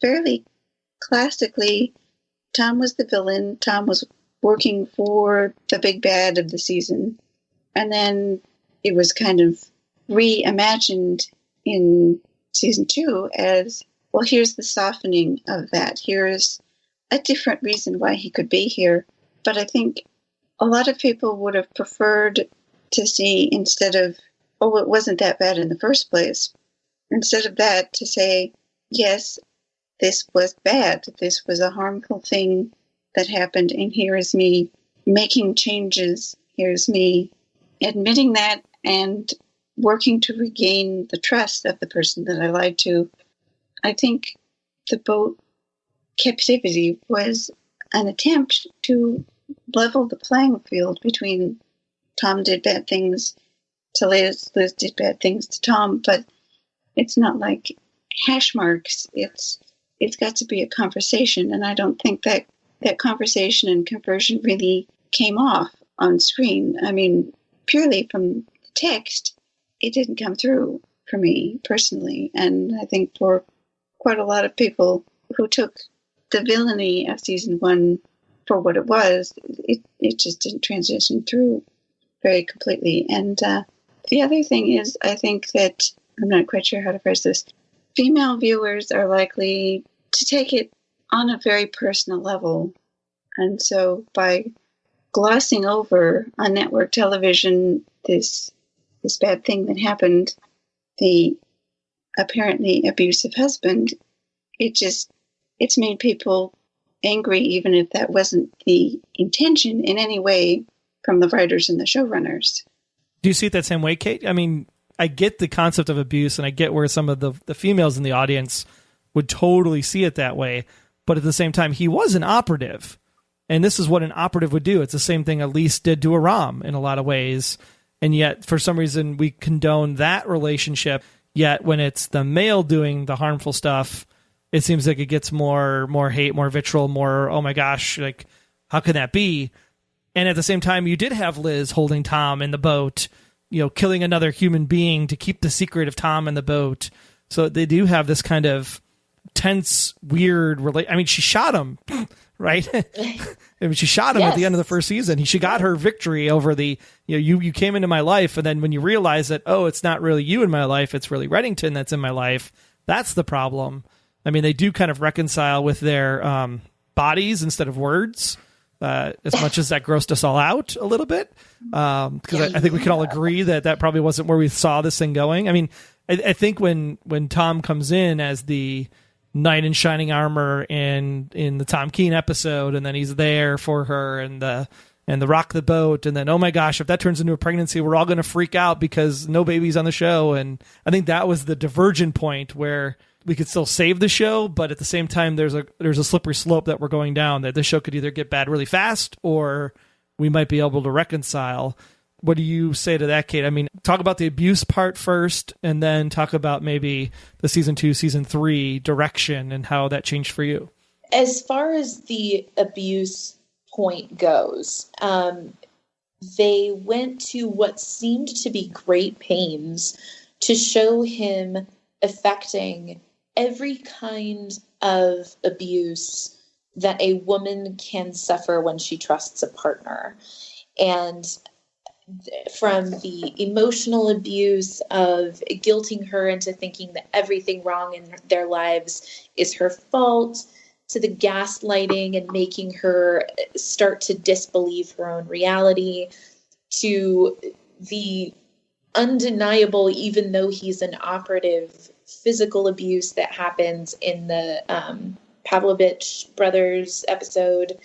D: fairly classically, Tom was the villain, Tom was working for the big bad of the season, and then it was kind of reimagined in season 2 as, well, here's the softening of that. Here's a different reason why he could be here. But I think a lot of people would have preferred to see, instead of, oh, it wasn't that bad in the first place, instead of that, to say, yes, this was bad. This was a harmful thing that happened, and here is me making changes. Here's me admitting that and working to regain the trust of the person that I lied to. I think the boat captivity was an attempt to level the playing field between Tom did bad things to Liz, Liz did bad things to Tom, but it's not like hash marks. It's got to be a conversation, and I don't think that conversation and conversion really came off on screen. I mean, purely from the text, it didn't come through for me personally, and I think for quite a lot of people who took the villainy of season 1 for what it was, it just didn't transition through very completely. And the other thing is, I think that, I'm not quite sure how to phrase this, female viewers are likely to take it on a very personal level. And so by glossing over on network television this bad thing that happened, the apparently abusive husband, it's made people angry, even if that wasn't the intention in any way from the writers and the showrunners.
B: Do you see it that same way, Kate? I mean, I get the concept of abuse, and I get where some of the females in the audience would totally see it that way. But at the same time, he was an operative. And this is what an operative would do. It's the same thing Elise did to Aram in a lot of ways. And yet, for some reason, we condone that relationship. Yet, when it's the male doing the harmful stuff, it seems like it gets more hate, more vitriol, more, oh my gosh, like, how can that be? And at the same time, you did have Liz holding Tom in the boat, killing another human being to keep the secret of Tom in the boat. So they do have this kind of tense, weird I mean, she shot him, right? I mean, she shot him at the end of the first season. She got her victory over the, you came into my life, and then when you realize that, oh, it's not really you in my life, it's really Reddington that's in my life, that's the problem. I mean, they do kind of reconcile with their bodies instead of words, as much as that grossed us all out a little bit. Because I think we can all agree that probably wasn't where we saw this thing going. I mean, I think when Tom comes in as the knight in shining armor in the Tom Keene episode, and then he's there for her and the rock the boat, and then, oh my gosh, if that turns into a pregnancy, we're all going to freak out because no baby's on the show. And I think that was the divergent point where we could still save the show, but at the same time, there's a slippery slope that we're going down, that the show could either get bad really fast or we might be able to reconcile. What do you say to that, Kate? I mean, talk about the abuse part first, and then talk about maybe the season 2, season 3 direction and how that changed for you.
E: As far as the abuse point goes, they went to what seemed to be great pains to show him affecting every kind of abuse that a woman can suffer when she trusts a partner. And from the emotional abuse of guilting her into thinking that everything wrong in their lives is her fault, to the gaslighting and making her start to disbelieve her own reality, to the undeniable, even though he's an operative, physical abuse that happens in the Pavlovich brothers episode.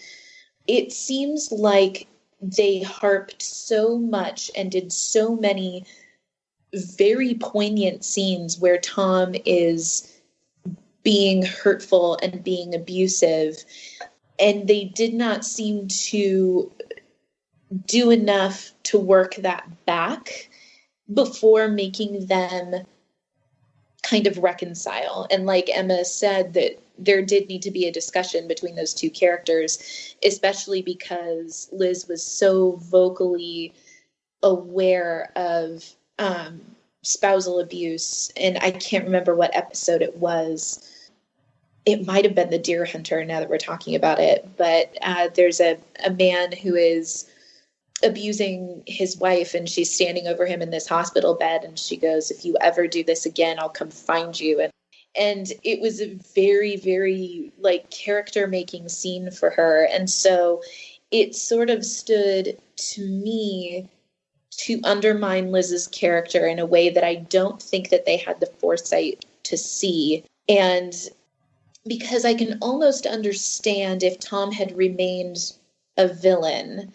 E: It seems like they harped so much and did so many very poignant scenes where Tom is being hurtful and being abusive, and they did not seem to do enough to work that back before making them kind of reconcile. And like Emma said, that there did need to be a discussion between those two characters, especially because Liz was so vocally aware of spousal abuse. And I can't remember what episode it was. It might have been the Deer Hunter, now that we're talking about it. But there's a man who is abusing his wife, and she's standing over him in this hospital bed, and she goes, "If you ever do this again, I'll come find you." And it was a very, very like character making scene for her. And so it sort of stood to me to undermine Liz's character in a way that I don't think that they had the foresight to see. And because I can almost understand if Tom had remained a villain,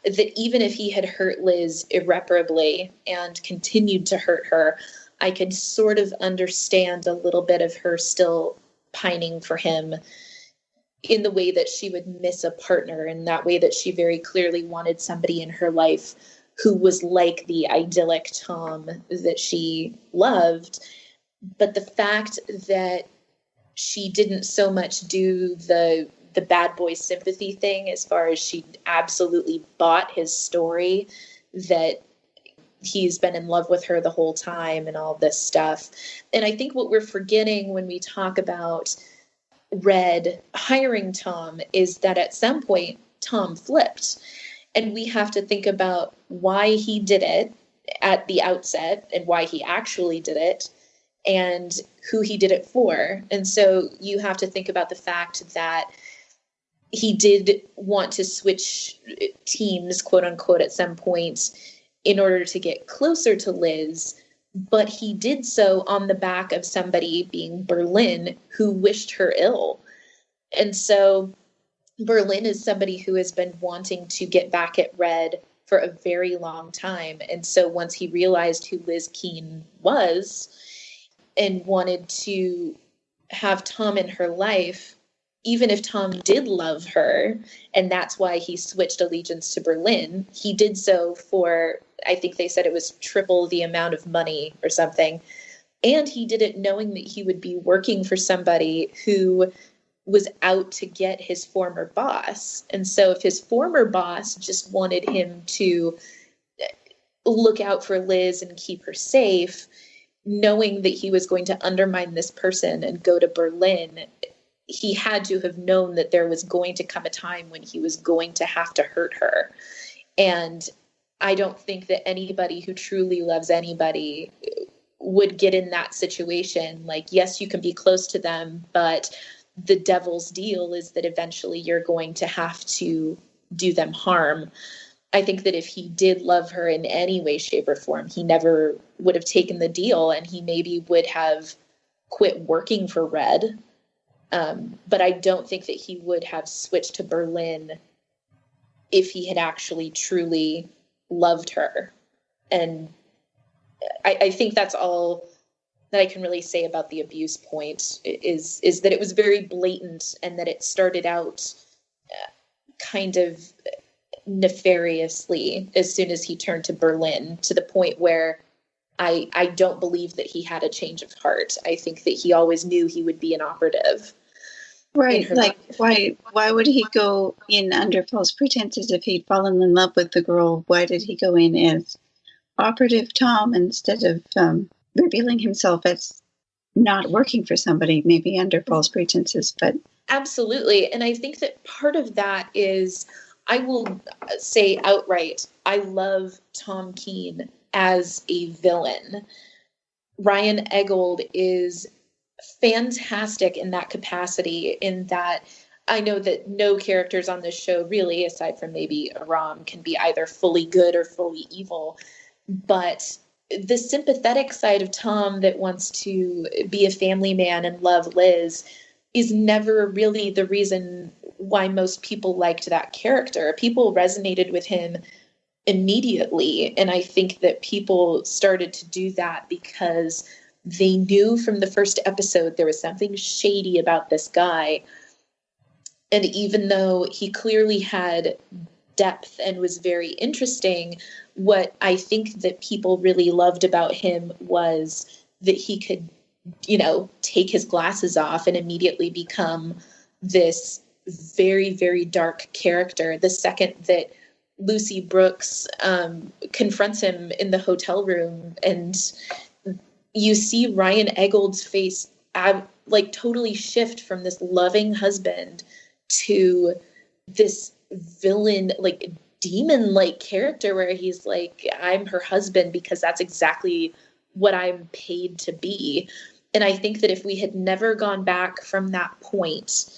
E: that even if he had hurt Liz irreparably and continued to hurt her, I could sort of understand a little bit of her still pining for him in the way that she would miss a partner, in that way that she very clearly wanted somebody in her life who was like the idyllic Tom that she loved. But the fact that she didn't so much do the bad boy sympathy thing, as far as she absolutely bought his story, that he's been in love with her the whole time and all this stuff. And I think what we're forgetting when we talk about Red hiring Tom is that at some point Tom flipped, and we have to think about why he did it at the outset and why he actually did it and who he did it for. And so you have to think about the fact that he did want to switch teams, quote unquote, at some point in order to get closer to Liz, but he did so on the back of somebody, being Berlin, who wished her ill. And so Berlin is somebody who has been wanting to get back at Red for a very long time. And so once he realized who Liz Keene was and wanted to have Tom in her life, even if Tom did love her, and that's why he switched allegiance to Berlin, he did so for, I think they said it was triple the amount of money or something. And he did it knowing that he would be working for somebody who was out to get his former boss. And so if his former boss just wanted him to look out for Liz and keep her safe, knowing that he was going to undermine this person and go to Berlin, he had to have known that there was going to come a time when he was going to have to hurt her. And I don't think that anybody who truly loves anybody would get in that situation. Like, yes, you can be close to them, but the devil's deal is that eventually you're going to have to do them harm. I think that if he did love her in any way, shape, or form, he never would have taken the deal, and he maybe would have quit working for Red. But I don't think that he would have switched to Berlin if he had actually truly loved her. And I think that's all that I can really say about the abuse point, is that it was very blatant, and that it started out kind of nefariously as soon as he turned to Berlin, to the point where I don't believe that he had a change of heart. I think that he always knew he would be an operative.
D: Right, like why would he go in under false pretenses if he'd fallen in love with the girl? Why did he go in as operative Tom instead of revealing himself as not working for somebody, maybe under false pretenses? But
E: absolutely. And I think that part of that is, I will say outright, I love Tom Keene as a villain. Ryan Eggold is fantastic in that capacity, in that I know that no characters on this show really, aside from maybe Aram, can be either fully good or fully evil. But the sympathetic side of Tom that wants to be a family man and love Liz is never really the reason why most people liked that character. People resonated with him immediately. And I think that people started to do that because they knew from the first episode there was something shady about this guy. And even though he clearly had depth and was very interesting, what I think that people really loved about him was that he could, take his glasses off and immediately become this very, very dark character. The second that Lucy Brooks confronts him in the hotel room, and you see Ryan Eggold's face totally shift from this loving husband to this villain, demon-like character where he's like, I'm her husband because that's exactly what I'm paid to be. And I think that if we had never gone back from that point,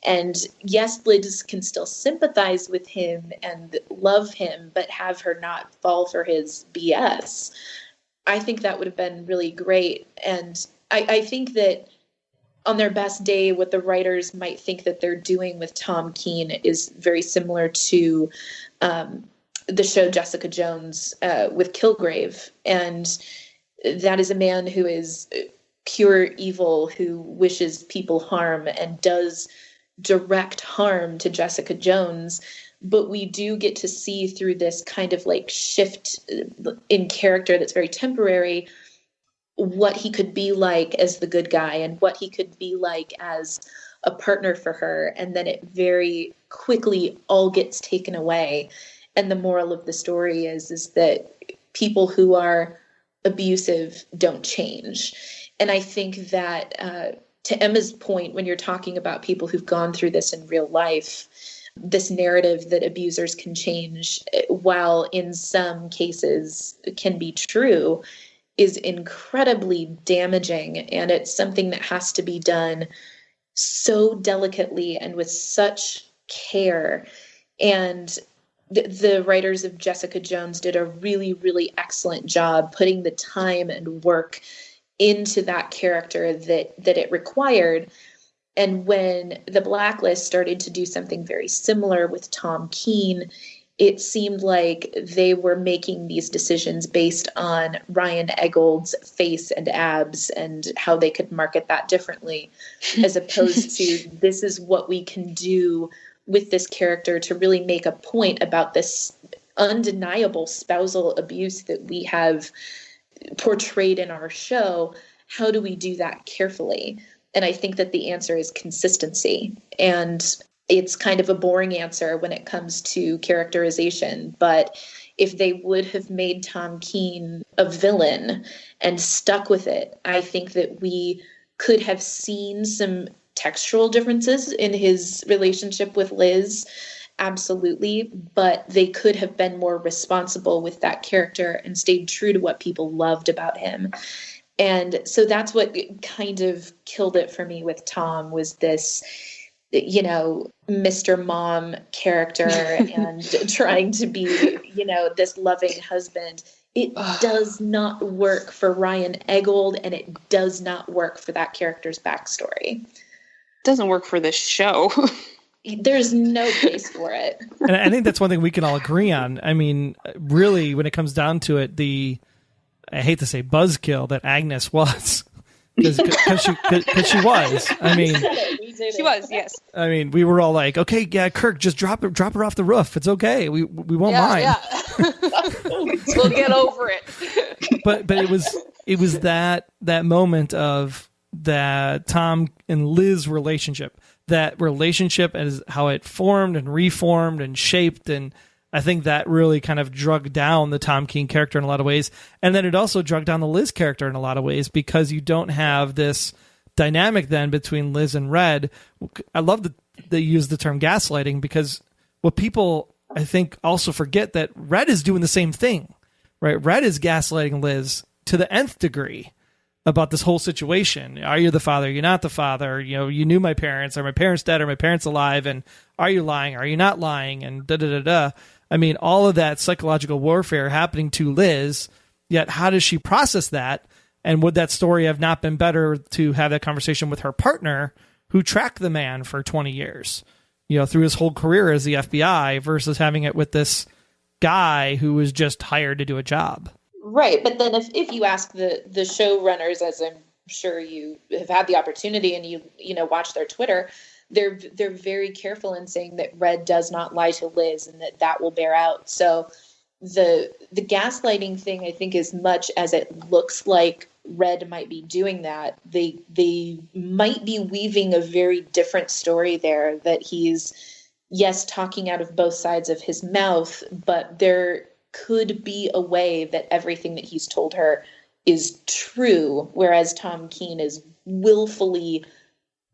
E: and yes, Liz can still sympathize with him and love him, but have her not fall for his BS, I think that would have been really great. And I think that on their best day, what the writers might think that they're doing with Tom Keene is very similar to the show Jessica Jones with Kilgrave. And that is a man who is pure evil, who wishes people harm and does direct harm to Jessica Jones. But we do get to see through this kind of shift in character that's very temporary what he could be like as the good guy and what he could be like as a partner for her. And then it very quickly all gets taken away. And the moral of the story is that people who are abusive don't change. And I think that to Emma's point, when you're talking about people who've gone through this in real life, this narrative that abusers can change, while in some cases can be true, is incredibly damaging. And it's something that has to be done so delicately and with such care. And the writers of Jessica Jones did a really, really excellent job putting the time and work into that character that it required. And when the Blacklist started to do something very similar with Tom Keene, it seemed like they were making these decisions based on Ryan Eggold's face and abs and how they could market that differently, as opposed to this is what we can do with this character to really make a point about this undeniable spousal abuse that we have portrayed in our show. How do we do that carefully? And I think that the answer is consistency. And it's kind of a boring answer when it comes to characterization. But if they would have made Tom Keene a villain and stuck with it, I think that we could have seen some textual differences in his relationship with Liz. Absolutely. But they could have been more responsible with that character and stayed true to what people loved about him. And so that's what kind of killed it for me with Tom, was this, Mr. Mom character and trying to be, this loving husband. It does not work for Ryan Eggold, and it does not work for that character's backstory.
C: It doesn't work for this show.
E: There's no place for it.
B: And I think that's one thing we can all agree on. I mean, really, when it comes down to it, I hate to say buzzkill that Agnes was, because she was. I mean,
C: she was, yes.
B: I mean, we were all like, okay, yeah, Kirk, just drop her off the roof. It's okay. We won't mind.
C: Yeah. We'll get over it.
B: But it was that moment of that Tom and Liz relationship, as how it formed and reformed and shaped, and I think that really kind of drug down the Tom Keene character in a lot of ways. And then it also drug down the Liz character in a lot of ways, because you don't have this dynamic then between Liz and Red. I love that they use the term gaslighting, because what people, I think, also forget that Red is doing the same thing, right? Red is gaslighting Liz to the nth degree about this whole situation. Are you the father? You're not the father. You knew my parents. Are my parents dead? Are my parents alive? And are you lying? Are you not lying? And I mean, all of that psychological warfare happening to Liz, yet how does she process that? And would that story have not been better to have that conversation with her partner who tracked the man for 20 years, through his whole career as the FBI, versus having it with this guy who was just hired to do a job?
E: Right. But then if you ask the showrunners, as I'm sure you have had the opportunity and you watch their Twitter, they're very careful in saying that Red does not lie to Liz and that will bear out. So the gaslighting thing, I think, as much as it looks like Red might be doing that, they might be weaving a very different story there, that he's, yes, talking out of both sides of his mouth, but there could be a way that everything that he's told her is true, whereas Tom Keene is willfully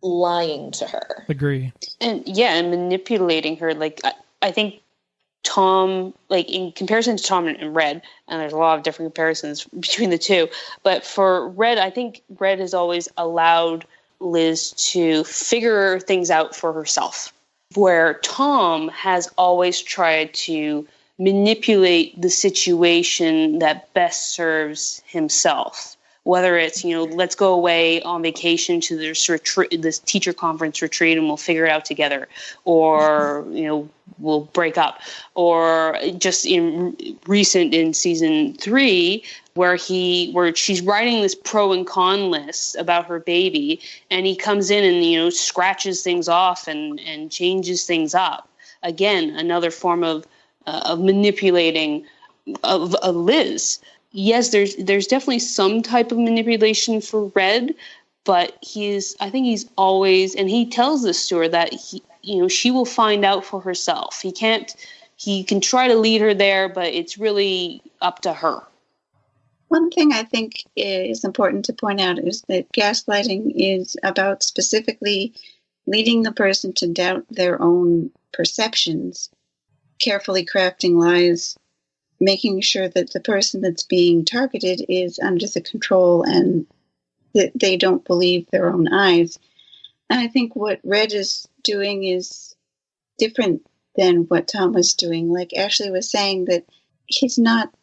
E: lying to her.
B: Agree.
C: And manipulating her. Like, I think Tom, like, in comparison to Tom and Red, and there's a lot of different comparisons between the two, but for Red, I think Red has always allowed Liz to figure things out for herself, where Tom has always tried to manipulate the situation that best serves himself. Whether it's, let's go away on vacation to this teacher conference retreat and we'll figure it out together, or, we'll break up, or just in season 3, where she's writing this pro and con list about her baby, and he comes in and, scratches things off and changes things up. Again, another form of manipulating of Liz. Yes, there's definitely some type of manipulation for Red, but I think he's always, and he tells this to her that she will find out for herself. He can try to lead her there, but it's really up to her.
D: One thing I think is important to point out is that gaslighting is about specifically leading the person to doubt their own perceptions, carefully crafting lies, making sure that the person that's being targeted is under the control and that they don't believe their own eyes. And I think what Red is doing is different than what Tom was doing. Like Ashley was saying, that he's not,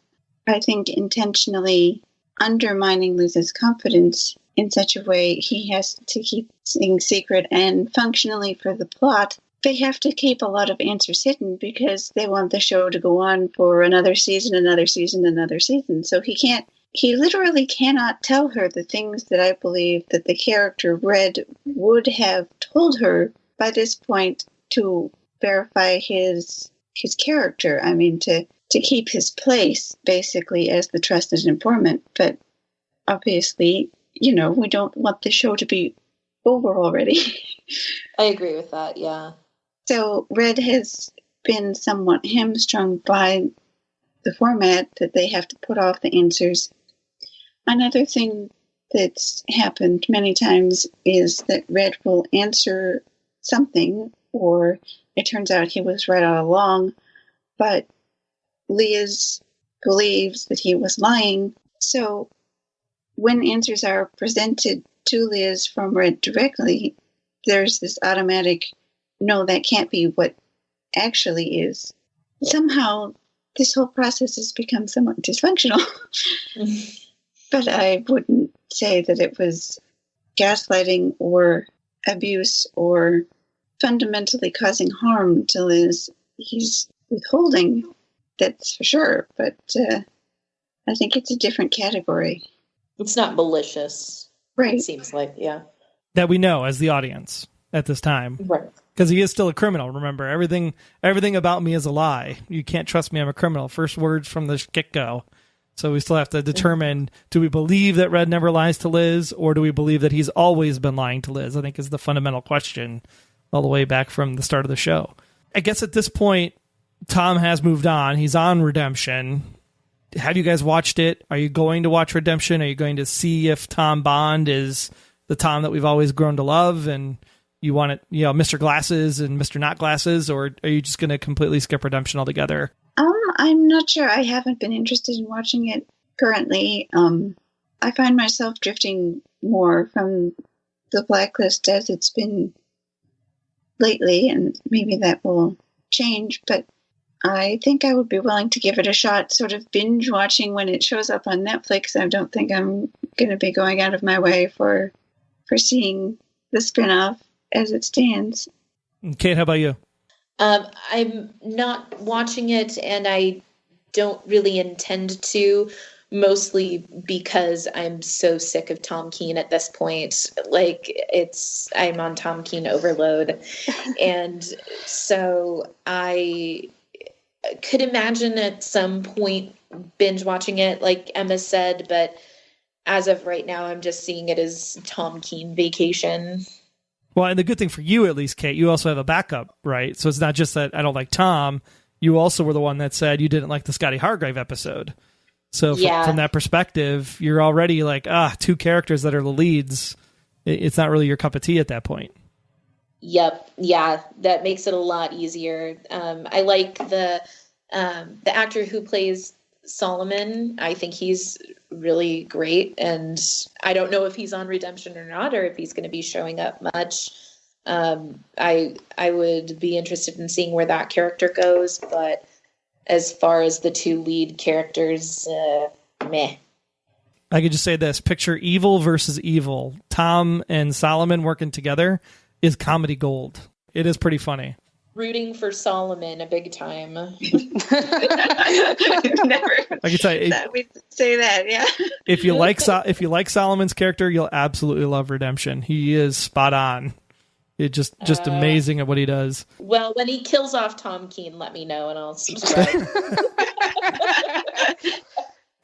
D: I think, intentionally undermining Liz's confidence in such a way. He has to keep things secret, and functionally for the plot, they have to keep a lot of answers hidden because they want the show to go on for another season. So he literally cannot tell her the things that I believe that the character Red would have told her by this point to verify his character. I mean, to keep his place, basically, as the trusted informant. But obviously, we don't want the show to be over already.
E: I agree with that, yeah.
D: So Red has been somewhat hamstrung by the format that they have to put off the answers. Another thing that's happened many times is that Red will answer something, or it turns out he was right all along, but Liz believes that he was lying. So when answers are presented to Liz from Red directly, there's this automatic, no, that can't be what actually is. Somehow, this whole process has become somewhat dysfunctional. But I wouldn't say that it was gaslighting or abuse or fundamentally causing harm to Liz. He's withholding, that's for sure. But I think it's a different category.
E: It's not malicious.
D: Right.
E: It seems like, yeah.
B: That we know as the audience at this time.
E: Right.
B: Because he is still a criminal. Remember, everything about me is a lie. You can't trust me. I'm a criminal. First words from the get-go. So we still have to determine, do we believe that Red never lies to Liz, or do we believe that he's always been lying to Liz? I think is the fundamental question all the way back from the start of the show. I guess at this point, Tom has moved on. He's on Redemption. Have you guys watched it? Are you going to watch Redemption? Are you going to see if Tom Bond is the Tom that we've always grown to love, and you want it, Mr. Glasses and Mr. Not Glasses, or are you just going to completely skip Redemption altogether?
D: I'm not sure. I haven't been interested in watching it currently. I find myself drifting more from the Blacklist as it's been lately, and maybe that will change. But I think I would be willing to give it a shot, sort of binge watching when it shows up on Netflix. I don't think I'm going to be going out of my way for seeing the spinoff as it stands.
B: Kate, how about you?
E: I'm not watching it, and I don't really intend to, mostly because I'm so sick of Tom Keane at this point. I'm on Tom Keane overload. And so I could imagine at some point binge watching it, like Emma said, but as of right now, I'm just seeing it as Tom Keane vacation.
B: Well, and the good thing for you, at least, Kate, you also have a backup, right? So it's not just that I don't like Tom. You also were the one that said you didn't like the Scotty Hargrave episode. So from that perspective, you're already like, two characters that are the leads. It's not really your cup of tea at that point.
E: Yep. Yeah, that makes it a lot easier. I like the actor who plays Solomon. I think he's really great, and I don't know if he's on Redemption or not, or if he's going to be showing up much. I would be interested in seeing where that character goes, but as far as the two lead characters, meh.
B: I could just say this: picture evil versus evil. Tom and Solomon working together is comedy gold. It is pretty funny.
E: Rooting for Solomon a big time.
D: I've never
B: I can tell you,
D: we'd say that, yeah.
B: if you like Solomon's character, you'll absolutely love Redemption. He is spot on. It's just amazing at what he does.
E: Well, when he kills off Tom Keane, let me know and I'll subscribe.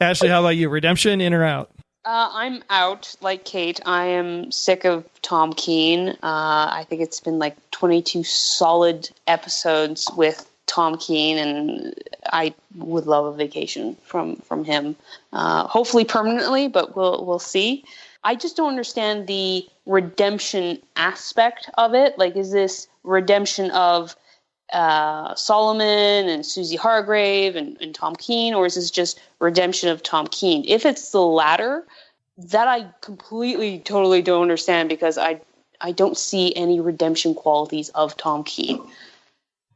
B: Ashley, how about you? Redemption, in or out?
C: I'm out, like Kate. I am sick of Tom Keane. I think it's been like 22 solid episodes with Tom Keane, and I would love a vacation from him. Hopefully permanently, but we'll see. I just don't understand the redemption aspect of it. Like, is this redemption of Solomon and Susie Hargrave and Tom Keane, or is this just redemption of Tom Keane? If it's the latter, that I completely, totally don't understand, because I don't see any redemption qualities of Tom Keane.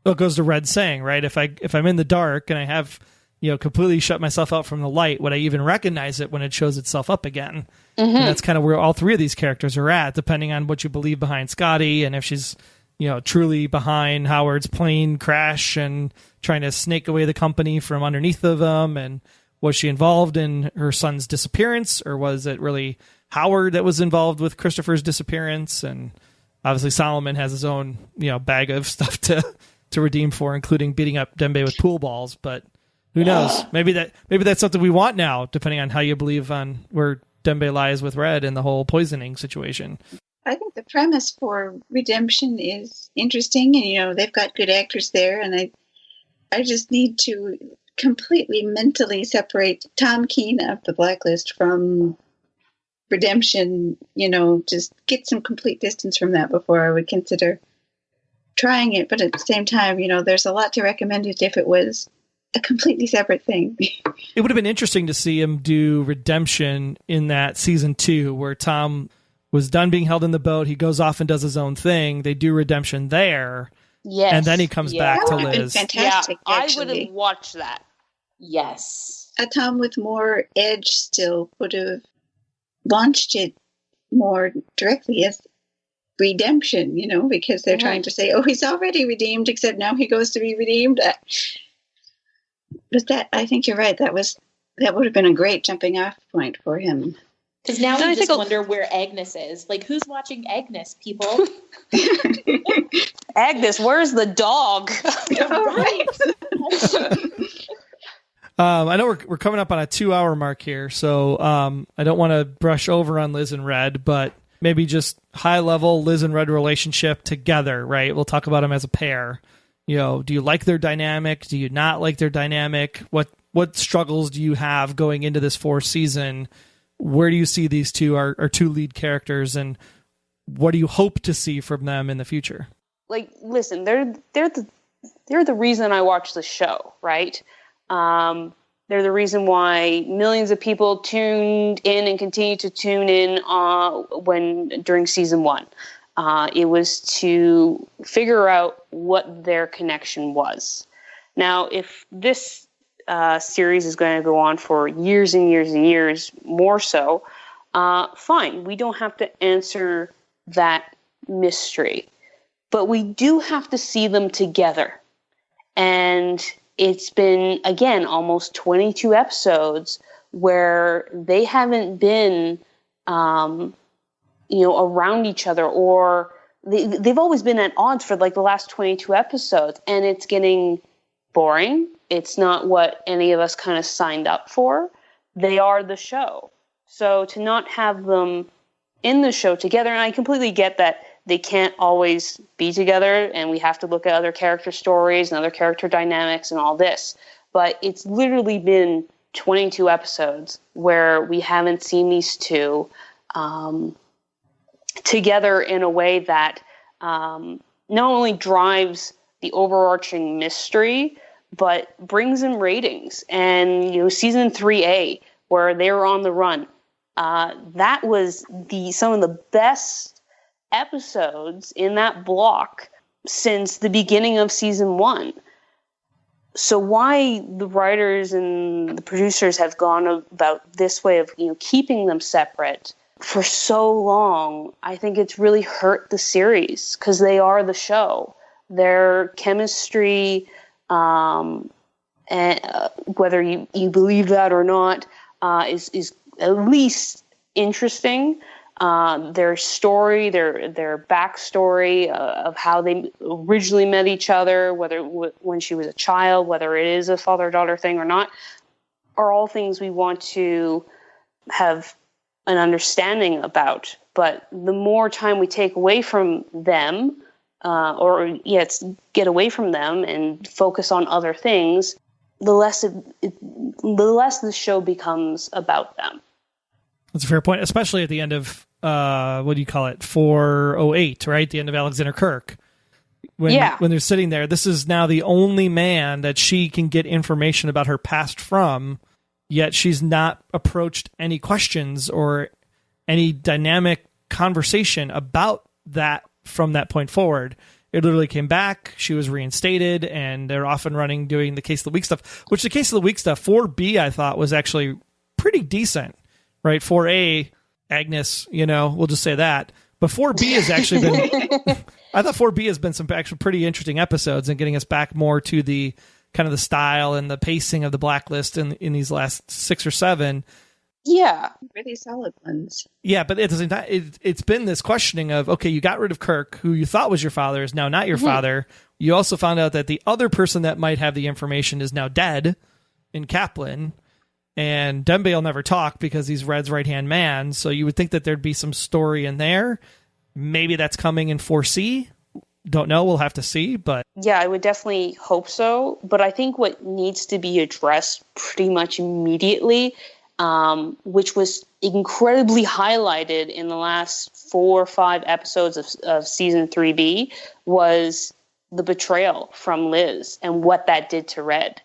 B: Well, it goes to Red saying, right? If I'm in the dark and I have, completely shut myself out from the light, would I even recognize it when it shows itself up again? Mm-hmm. And that's kind of where all three of these characters are at, depending on what you believe behind Scotty, and if she's truly behind Howard's plane crash and trying to snake away the company from underneath of them. And was she involved in her son's disappearance, or was it really Howard that was involved with Christopher's disappearance? And obviously Solomon has his own, bag of stuff to redeem for, including beating up Dembe with pool balls. But who knows? Maybe that's something we want now, depending on how you believe on where Dembe lies with Red and the whole poisoning situation.
D: I think the premise for Redemption is interesting, and they've got good actors there, and I just need to completely mentally separate Tom Keane of the Blacklist from Redemption, just get some complete distance from that before I would consider trying it. But at the same time, there's a lot to recommend it if it was a completely separate thing.
B: It would have been interesting to see him do Redemption in that season 2, where Tom was done being held in the boat. He goes off and does his own thing. They do Redemption there.
C: Yes.
B: And then he comes back to
D: That would have
B: Liz.
D: been fantastic,
C: I
D: actually.
C: would have watched that.
E: Yes.
D: A Tom with more edge still would have launched it more directly as redemption, because they're trying to say, oh, he's already redeemed, except now he goes to be redeemed. But that, I think you're right. That would have been a great jumping off point for him.
E: Because now I just wonder where Agnes is. Like, who's watching Agnes, people?
C: Agnes, where's the dog?
B: I know we're coming up on a 2-hour mark here, so I don't want to brush over on Liz and Red, but maybe just high level Liz and Red relationship together, right? We'll talk about them as a pair. Do you like their dynamic? Do you not like their dynamic? What struggles do you have going into this 4th season? Where do you see these two are two lead characters, and what do you hope to see from them in the future?
C: Like, listen, they're the reason I watch the show, right? They're the reason why millions of people tuned in and continue to tune in during season 1. It was to figure out what their connection was. Now, if this series is going to go on for years and years and years, more so, fine. We don't have to answer that mystery. But we do have to see them together. And it's been, again, almost 22 episodes where they haven't been, around each other, or they've always been at odds for like the last 22 episodes. And it's getting boring. It's not what any of us kind of signed up for. They are the show. So to not have them in the show together, and I completely get that they can't always be together, and we have to look at other character stories and other character dynamics and all this. But it's literally been 22 episodes where we haven't seen these two together in a way that not only drives the overarching mystery, but brings in ratings. And, season 3A, where they were on the run, that was some of the best episodes in that block since the beginning of season 1. So why the writers and the producers have gone about this way of keeping them separate for so long, I think it's really hurt the series, because they are the show. Their chemistry, and whether you believe that or not, is at least interesting. Their story, their backstory of how they originally met each other, whether when she was a child, whether it is a father-daughter thing or not, are all things we want to have an understanding about. But the more time we take away from them, get away from them and focus on other things, the less the show becomes about them.
B: That's a fair point, especially at the end of, 408, right? The end of Alexander Kirk. When they're sitting there, this is now the only man that she can get information about her past from, yet she's not approached any questions or any dynamic conversation about that from that point forward. It literally came back, she was reinstated, and they're off and running doing the Case of the Week stuff, which the Case of the Week stuff, 4B, I thought was actually pretty decent, right? 4A, Agnes, we'll just say that. But 4B has actually been, I thought 4B has been some actually pretty interesting episodes and getting us back more to the kind of the style and the pacing of the Blacklist in these last 6 or 7.
C: Yeah.
D: Really solid ones.
B: Yeah, but it's been this questioning of, okay, you got rid of Kirk, who you thought was your father, is now not your father. You also found out that the other person that might have the information is now dead in Kaplan. And Dembe will never talk because he's Red's right-hand man, so you would think that there'd be some story in there. Maybe that's coming in 4C. Don't know. We'll have to see. But
C: yeah, I would definitely hope so. But I think what needs to be addressed pretty much immediately, which was incredibly highlighted in the last 4 or 5 episodes of season 3B, was the betrayal from Liz and what that did to Red.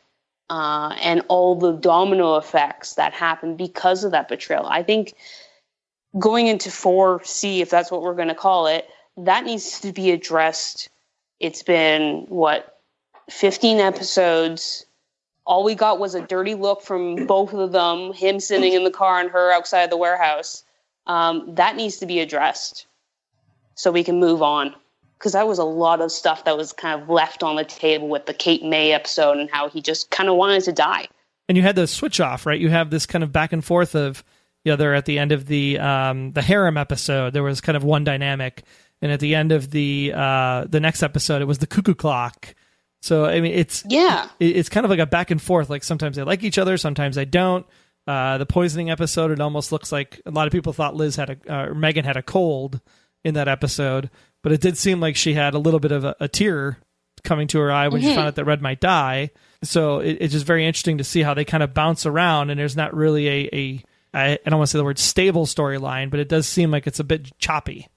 C: And all the domino effects that happened because of that betrayal. I think going into 4C, if that's what we're going to call it, that needs to be addressed. It's been, 15 episodes. All we got was a dirty look from both of them, him sitting in the car and her outside the warehouse. That needs to be addressed so we can move on. Because that was a lot of stuff that was kind of left on the table with the Kate May episode and how he just kind of wanted to die.
B: And you had the switch off, right? You have this kind of back and forth of, they're at the end of the harem episode, there was kind of one dynamic. And at the end of the next episode, it was the cuckoo clock. So, I mean, it's kind of like a back and forth. Like sometimes they like each other, sometimes they don't. The poisoning episode, it almost looks like a lot of people thought Megan had a cold in that episode. But it did seem like she had a little bit of a tear coming to her eye when she found out that Red might die. So it's just very interesting to see how they kind of bounce around, and there's not really I don't want to say the word stable storyline, but it does seem like it's a bit choppy,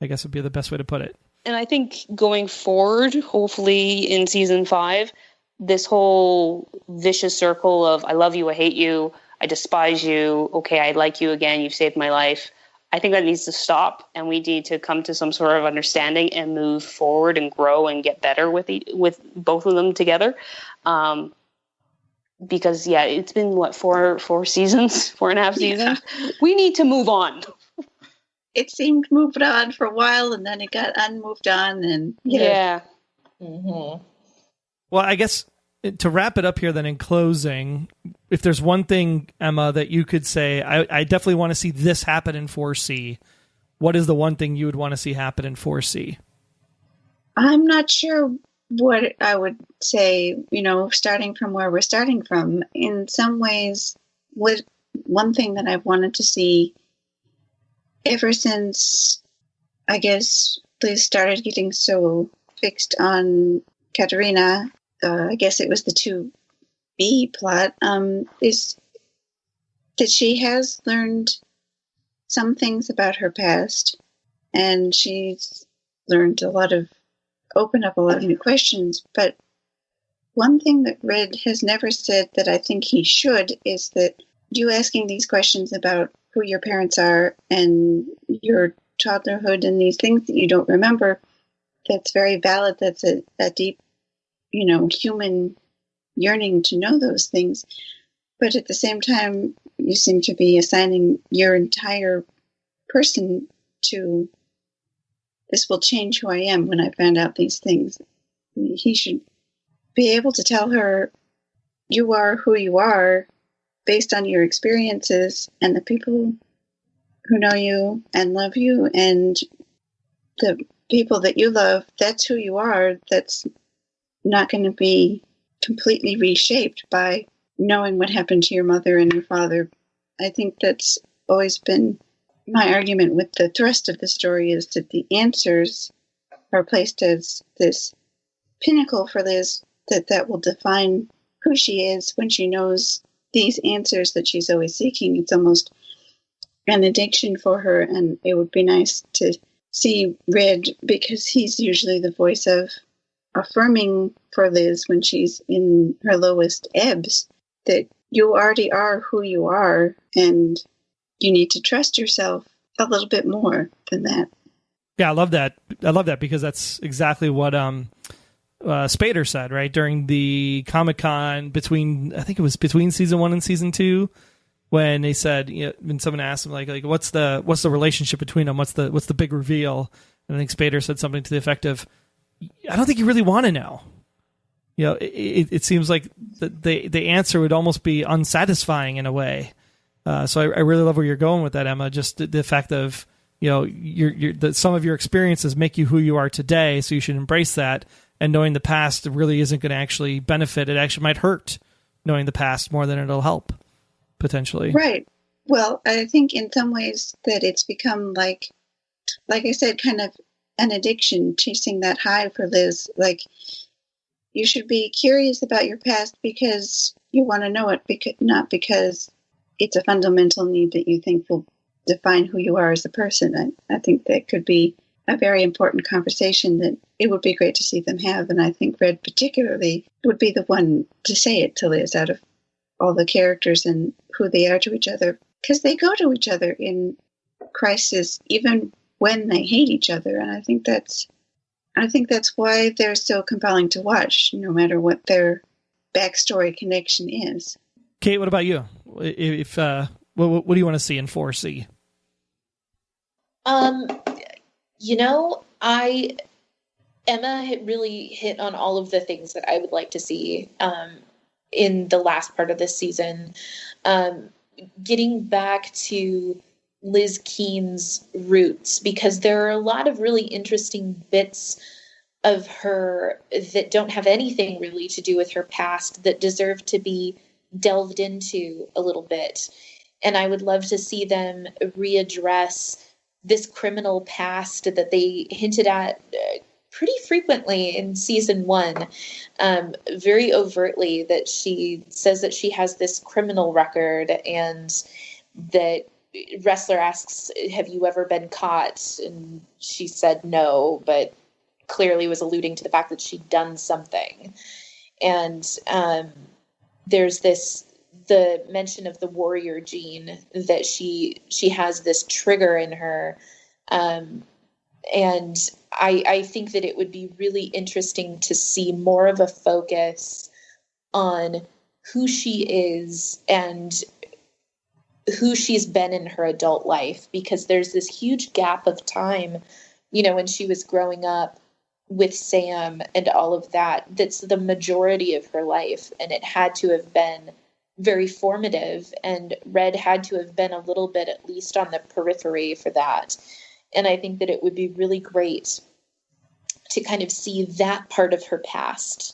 B: I guess would be the best way to put it.
C: And I think going forward, hopefully in season 5, this whole vicious circle of I love you, I hate you, I despise you, okay, I like you again, you've saved my life, I think that needs to stop, and we need to come to some sort of understanding and move forward and grow and get better with both of them together. Because it's been what, four seasons, 4.5 seasons. We need to move on.
D: It seemed moved on for a while, and then it got unmoved on, and
E: Mm-hmm.
B: Well, I guess to wrap it up here, then in closing, if there's one thing, Emma, that you could say, I definitely want to see this happen in 4C. What is the one thing you would want to see happen in 4C?
D: I'm not sure what I would say, starting from where we're starting from. In some ways, one thing that I've wanted to see ever since, I guess, Liz started getting so fixed on Katerina, I guess it was the 2B plot, is that she has learned some things about her past, and she's learned opened up a lot of new questions. But one thing that Red has never said that I think he should is that you asking these questions about who your parents are and your toddlerhood and these things that you don't remember, that's very valid. That's a deep, human yearning to know those things. But at the same time, you seem to be assigning your entire person to, this will change who I am when I find out these things. He should be able to tell her, you are who you are based on your experiences and the people who know you and love you, and the people that you love, that's who you are. That's not going to be completely reshaped by knowing what happened to your mother and your father. I think that's always been my argument with the thrust of the story, is that the answers are placed as this pinnacle for Liz, that will define who she is when she knows these answers that she's always seeking. It's almost an addiction for her, and it would be nice to see Red, because he's usually the voice of affirming for Liz when she's in her lowest ebbs, that you already are who you are, and you need to trust yourself a little bit more than that.
B: Yeah, I love that. I love that, because that's exactly what Spader said, right? During the Comic-Con I think it was between season 1 and season 2, when they said, when someone asked him like what's the relationship between them? What's the big reveal? And I think Spader said something to the effect of, I don't think you really want to know. It seems like the answer would almost be unsatisfying in a way. So I really love where you're going with that, Emma. Just the fact of, some of your experiences make you who you are today, so you should embrace that. And knowing the past really isn't going to actually benefit. It actually might hurt, knowing the past, more than it'll help, potentially.
D: Right. Well, I think in some ways that it's become like I said, kind of an addiction, chasing that high for Liz. Like, you should be curious about your past because you want to know it, not because it's a fundamental need that you think will define who you are as a person. I think that could be a very important conversation that it would be great to see them have. And I think Red particularly would be the one to say it to Liz out of all the characters and who they are to each other, because they go to each other in crisis, even when they hate each other. And I think that's why they're so compelling to watch, no matter what their backstory connection is.
B: Kate, what about you? If what do you want to see in 4C?
E: Emma had really hit on all of the things that I would like to see in the last part of this season. Getting back to Liz Keene's roots, because there are a lot of really interesting bits of her that don't have anything really to do with her past that deserve to be delved into a little bit. And I would love to see them readdress this criminal past that they hinted at pretty frequently in season 1, very overtly, that she says that she has this criminal record, and that Wrestler asks, have you ever been caught? And she said no, but clearly was alluding to the fact that she'd done something. And there's the mention of the warrior gene, that she has this trigger in her. And I think that it would be really interesting to see more of a focus on who she is and who she's been in her adult life, because there's this huge gap of time, when she was growing up with Sam and all of that, that's the majority of her life. And it had to have been very formative, and Red had to have been a little bit, at least on the periphery for that. And I think that it would be really great to kind of see that part of her past,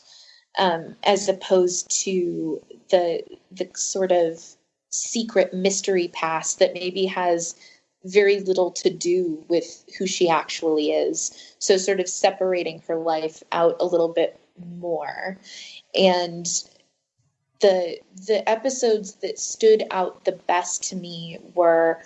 E: as opposed to the sort of secret mystery past that maybe has very little to do with who she actually is. So sort of separating her life out a little bit more. And the episodes that stood out the best to me were,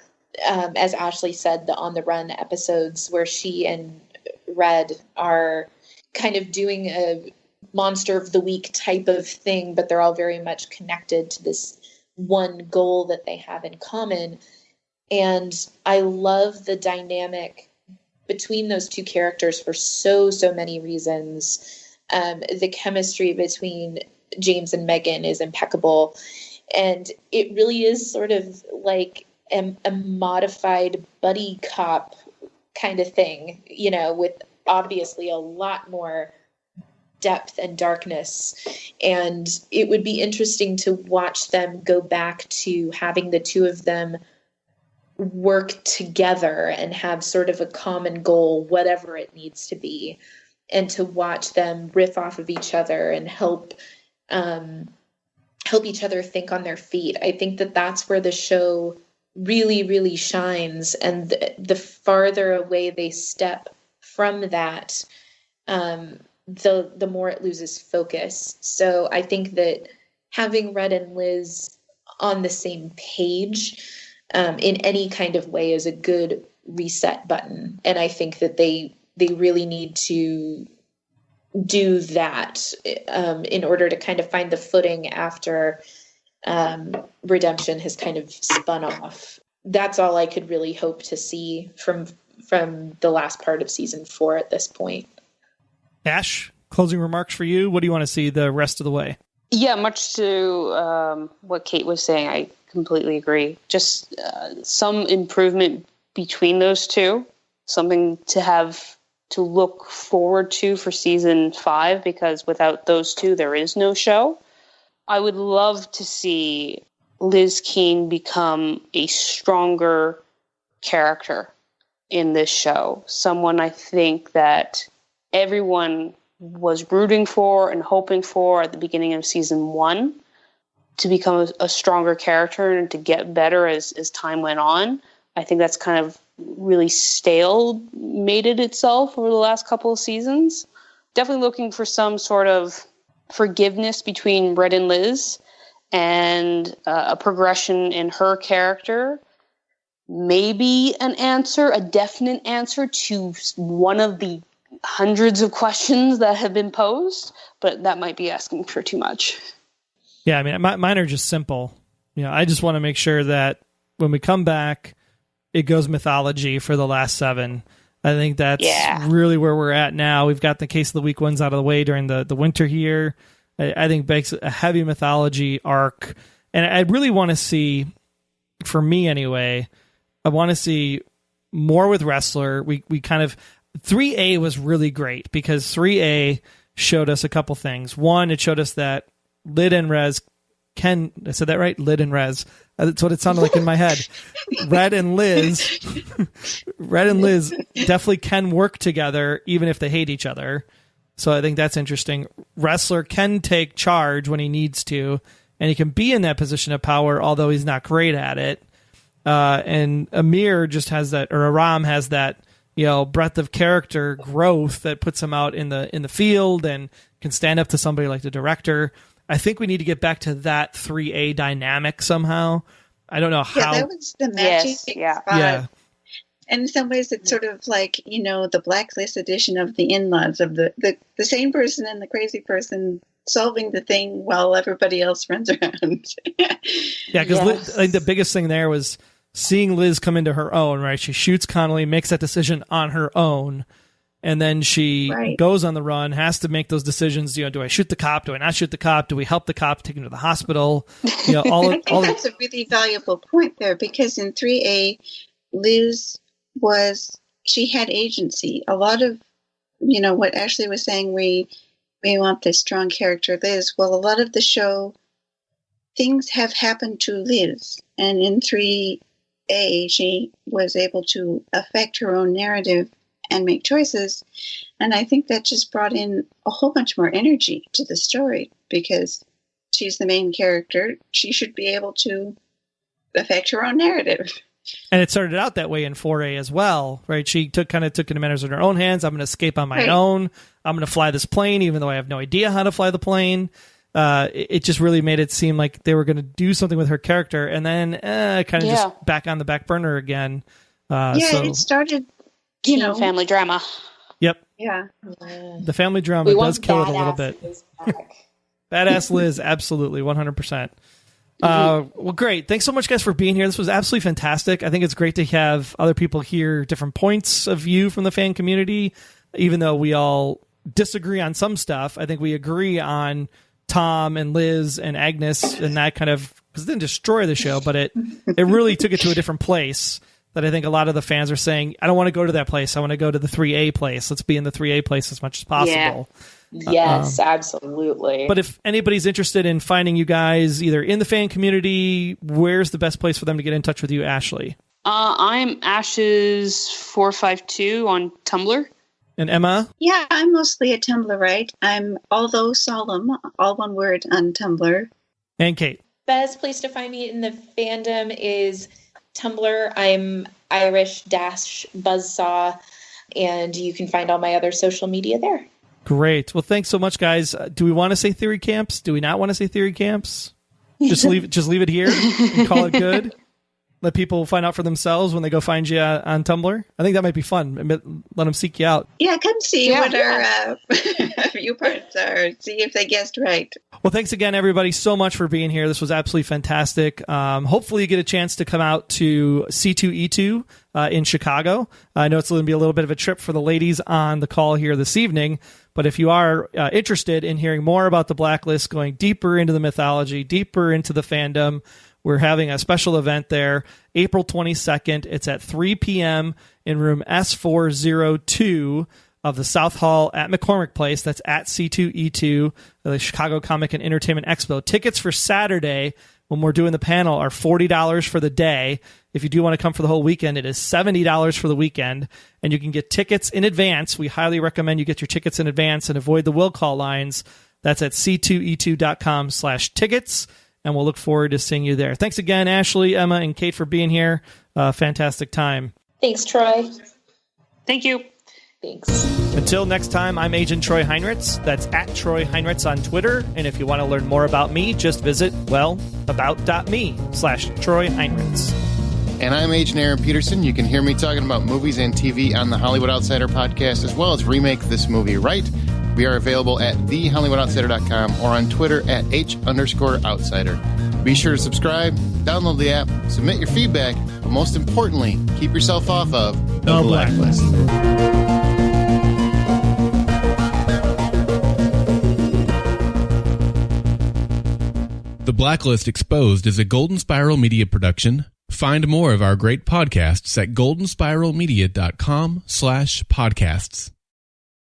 E: as Ashley said, the On the Run episodes where she and Red are kind of doing a monster of the week type of thing, but they're all very much connected to this one goal that they have in common. And I love the dynamic between those two characters for so many reasons. The chemistry between James and Megan is impeccable. And it really is sort of like a modified buddy cop kind of thing, with obviously a lot more depth and darkness. And it would be interesting to watch them go back to having the two of them work together and have sort of a common goal, whatever it needs to be, and to watch them riff off of each other and help each other think on their feet. I think that that's where the show really, really shines. And the farther away they step from that, the more it loses focus. So I think that having Red and Liz on the same page in any kind of way is a good reset button. And I think that they really need to do that in order to kind of find the footing after Redemption has kind of spun off. That's all I could really hope to see from the last part of season 4 at this point.
B: Ash, closing remarks for you. What do you want to see the rest of the way?
C: Yeah, much to what Kate was saying, I completely agree. Just some improvement between those two, something to have to look forward to for season 5, because without those two, there is no show. I would love to see Liz Keane become a stronger character in this show. Someone I think that everyone was rooting for and hoping for at the beginning of season 1 to become a stronger character and to get better as time went on. I think that's kind of really stalemated itself over the last couple of seasons. Definitely looking for some sort of forgiveness between Red and Liz, and a progression in her character. Maybe a definite answer to one of the hundreds of questions that have been posed, but that might be asking for too much.
B: Yeah, I mean, mine are just simple. I just want to make sure that when we come back, it goes mythology for the last 7. I think that's really where we're at now. We've got the Case of the Week ones out of the way during the winter here. I think makes a heavy mythology arc. And I really want to see, for me anyway, I want to see more with Wrestler. We kind of, 3A was really great because 3A showed us a couple things. One, it showed us that Lid and Rez can, I said that right? Lid and Rez. That's what it sounded like in my head. Red and Liz definitely can work together even if they hate each other. So I think that's interesting. Wrestler can take charge when he needs to, and he can be in that position of power, although he's not great at it. And Amir just has that, or Aram has that, breadth of character growth that puts him out in the field and can stand up to somebody like the director. I think we need to get back to that 3A dynamic somehow. I don't know how.
D: Yeah, that was the magic spot.
B: Yeah.
D: And in some ways, it's sort of like, the Blacklist edition of the in-laws, of the same person and the crazy person solving the thing while everybody else runs around.
B: Yeah, because I think the biggest thing there was seeing Liz come into her own, right? She shoots Connolly, makes that decision on her own, and then she goes on the run, has to make those decisions. Do I shoot the cop? Do I not shoot the cop? Do we help the cop, take him to the hospital?
D: I think that's a really valuable point there, because in 3A, Liz she had agency. A lot of, what Ashley was saying, we want this strong character, Liz. Well, a lot of the show, things have happened to Liz. And in 3A, she was able to affect her own narrative and make choices. And I think that just brought in a whole bunch more energy to the story, because she's the main character. She should be able to affect her own narrative.
B: And it started out that way in 4A as well, right? She took matters in her own hands. I'm going to escape on my own. I'm going to fly this plane, even though I have no idea how to fly the plane. It just really made it seem like they were going to do something with her character, and then just back on the back burner again.
D: It started,
C: family drama.
B: Yep.
D: Yeah.
B: The family drama does kill it a little bit. Badass Liz, absolutely, 100%. Well, great. Thanks so much, guys, for being here. This was absolutely fantastic. I think it's great to have other people hear different points of view from the fan community, even though we all disagree on some stuff. I think we agree on Tom and Liz and Agnes, and that kind of, because it didn't destroy the show, but it really took it to a different place that I think a lot of the fans are saying, I don't want to go to that place. I want to go to the 3A place. Let's be in the 3A place as much as possible.
E: Yeah. Yes, absolutely.
B: But if anybody's interested in finding you guys either in the fan community, where's the best place for them to get in touch with you, Ashley?
C: I'm Ashes452 on Tumblr.
B: And Emma?
D: Yeah, I'm mostly a Tumblrite. I'm Although Solemn, all one word, on Tumblr.
B: And Kate?
E: Best place to find me in the fandom is Tumblr. I'm Irish-Buzzsaw, and you can find all my other social media there.
B: Great. Well, thanks so much, guys. Do we want to say theory camps? Do we not want to say theory camps? Just leave it here and call it good. Let people find out for themselves when they go find you on Tumblr. I think that might be fun. Let them seek you out.
D: Yeah, come see what our viewpoints are. See if they guessed right.
B: Well, thanks again, everybody, so much for being here. This was absolutely fantastic. Hopefully you get a chance to come out to C2E2 in Chicago. I know it's going to be a little bit of a trip for the ladies on the call here this evening, but if you are interested in hearing more about the Blacklist, going deeper into the mythology, deeper into the fandom, we're having a special event there, April 22nd. It's at 3 p.m. in room S402 of the South Hall at McCormick Place. That's at C2E2, the Chicago Comic and Entertainment Expo. Tickets for Saturday, when we're doing the panel, are $40 for the day. If you do want to come for the whole weekend, it is $70 for the weekend, and you can get tickets in advance. We highly recommend you get your tickets in advance and avoid the will call lines. That's at c2e2.com/tickets. And we'll look forward to seeing you there. Thanks again, Ashley, Emma, and Kate, for being here. Fantastic time.
E: Thanks, Troy.
C: Thank you.
E: Thanks.
B: Until next time, I'm Agent Troy Heinritz. That's at Troy Heinritz on Twitter. And if you want to learn more about me, just visit, about.me/Troy Heinritz.
F: And I'm Agent Aaron Peterson. You can hear me talking about movies and TV on the Hollywood Outsider podcast, as well as Remake This Movie Right. We are available at thehollywoodoutsider.com or on Twitter at H_outsider. Be sure to subscribe, download the app, submit your feedback, but most importantly, keep yourself off of the Blacklist.
G: The Blacklist Exposed is a Golden Spiral Media production. Find more of our great podcasts at goldenspiralmedia.com/podcasts.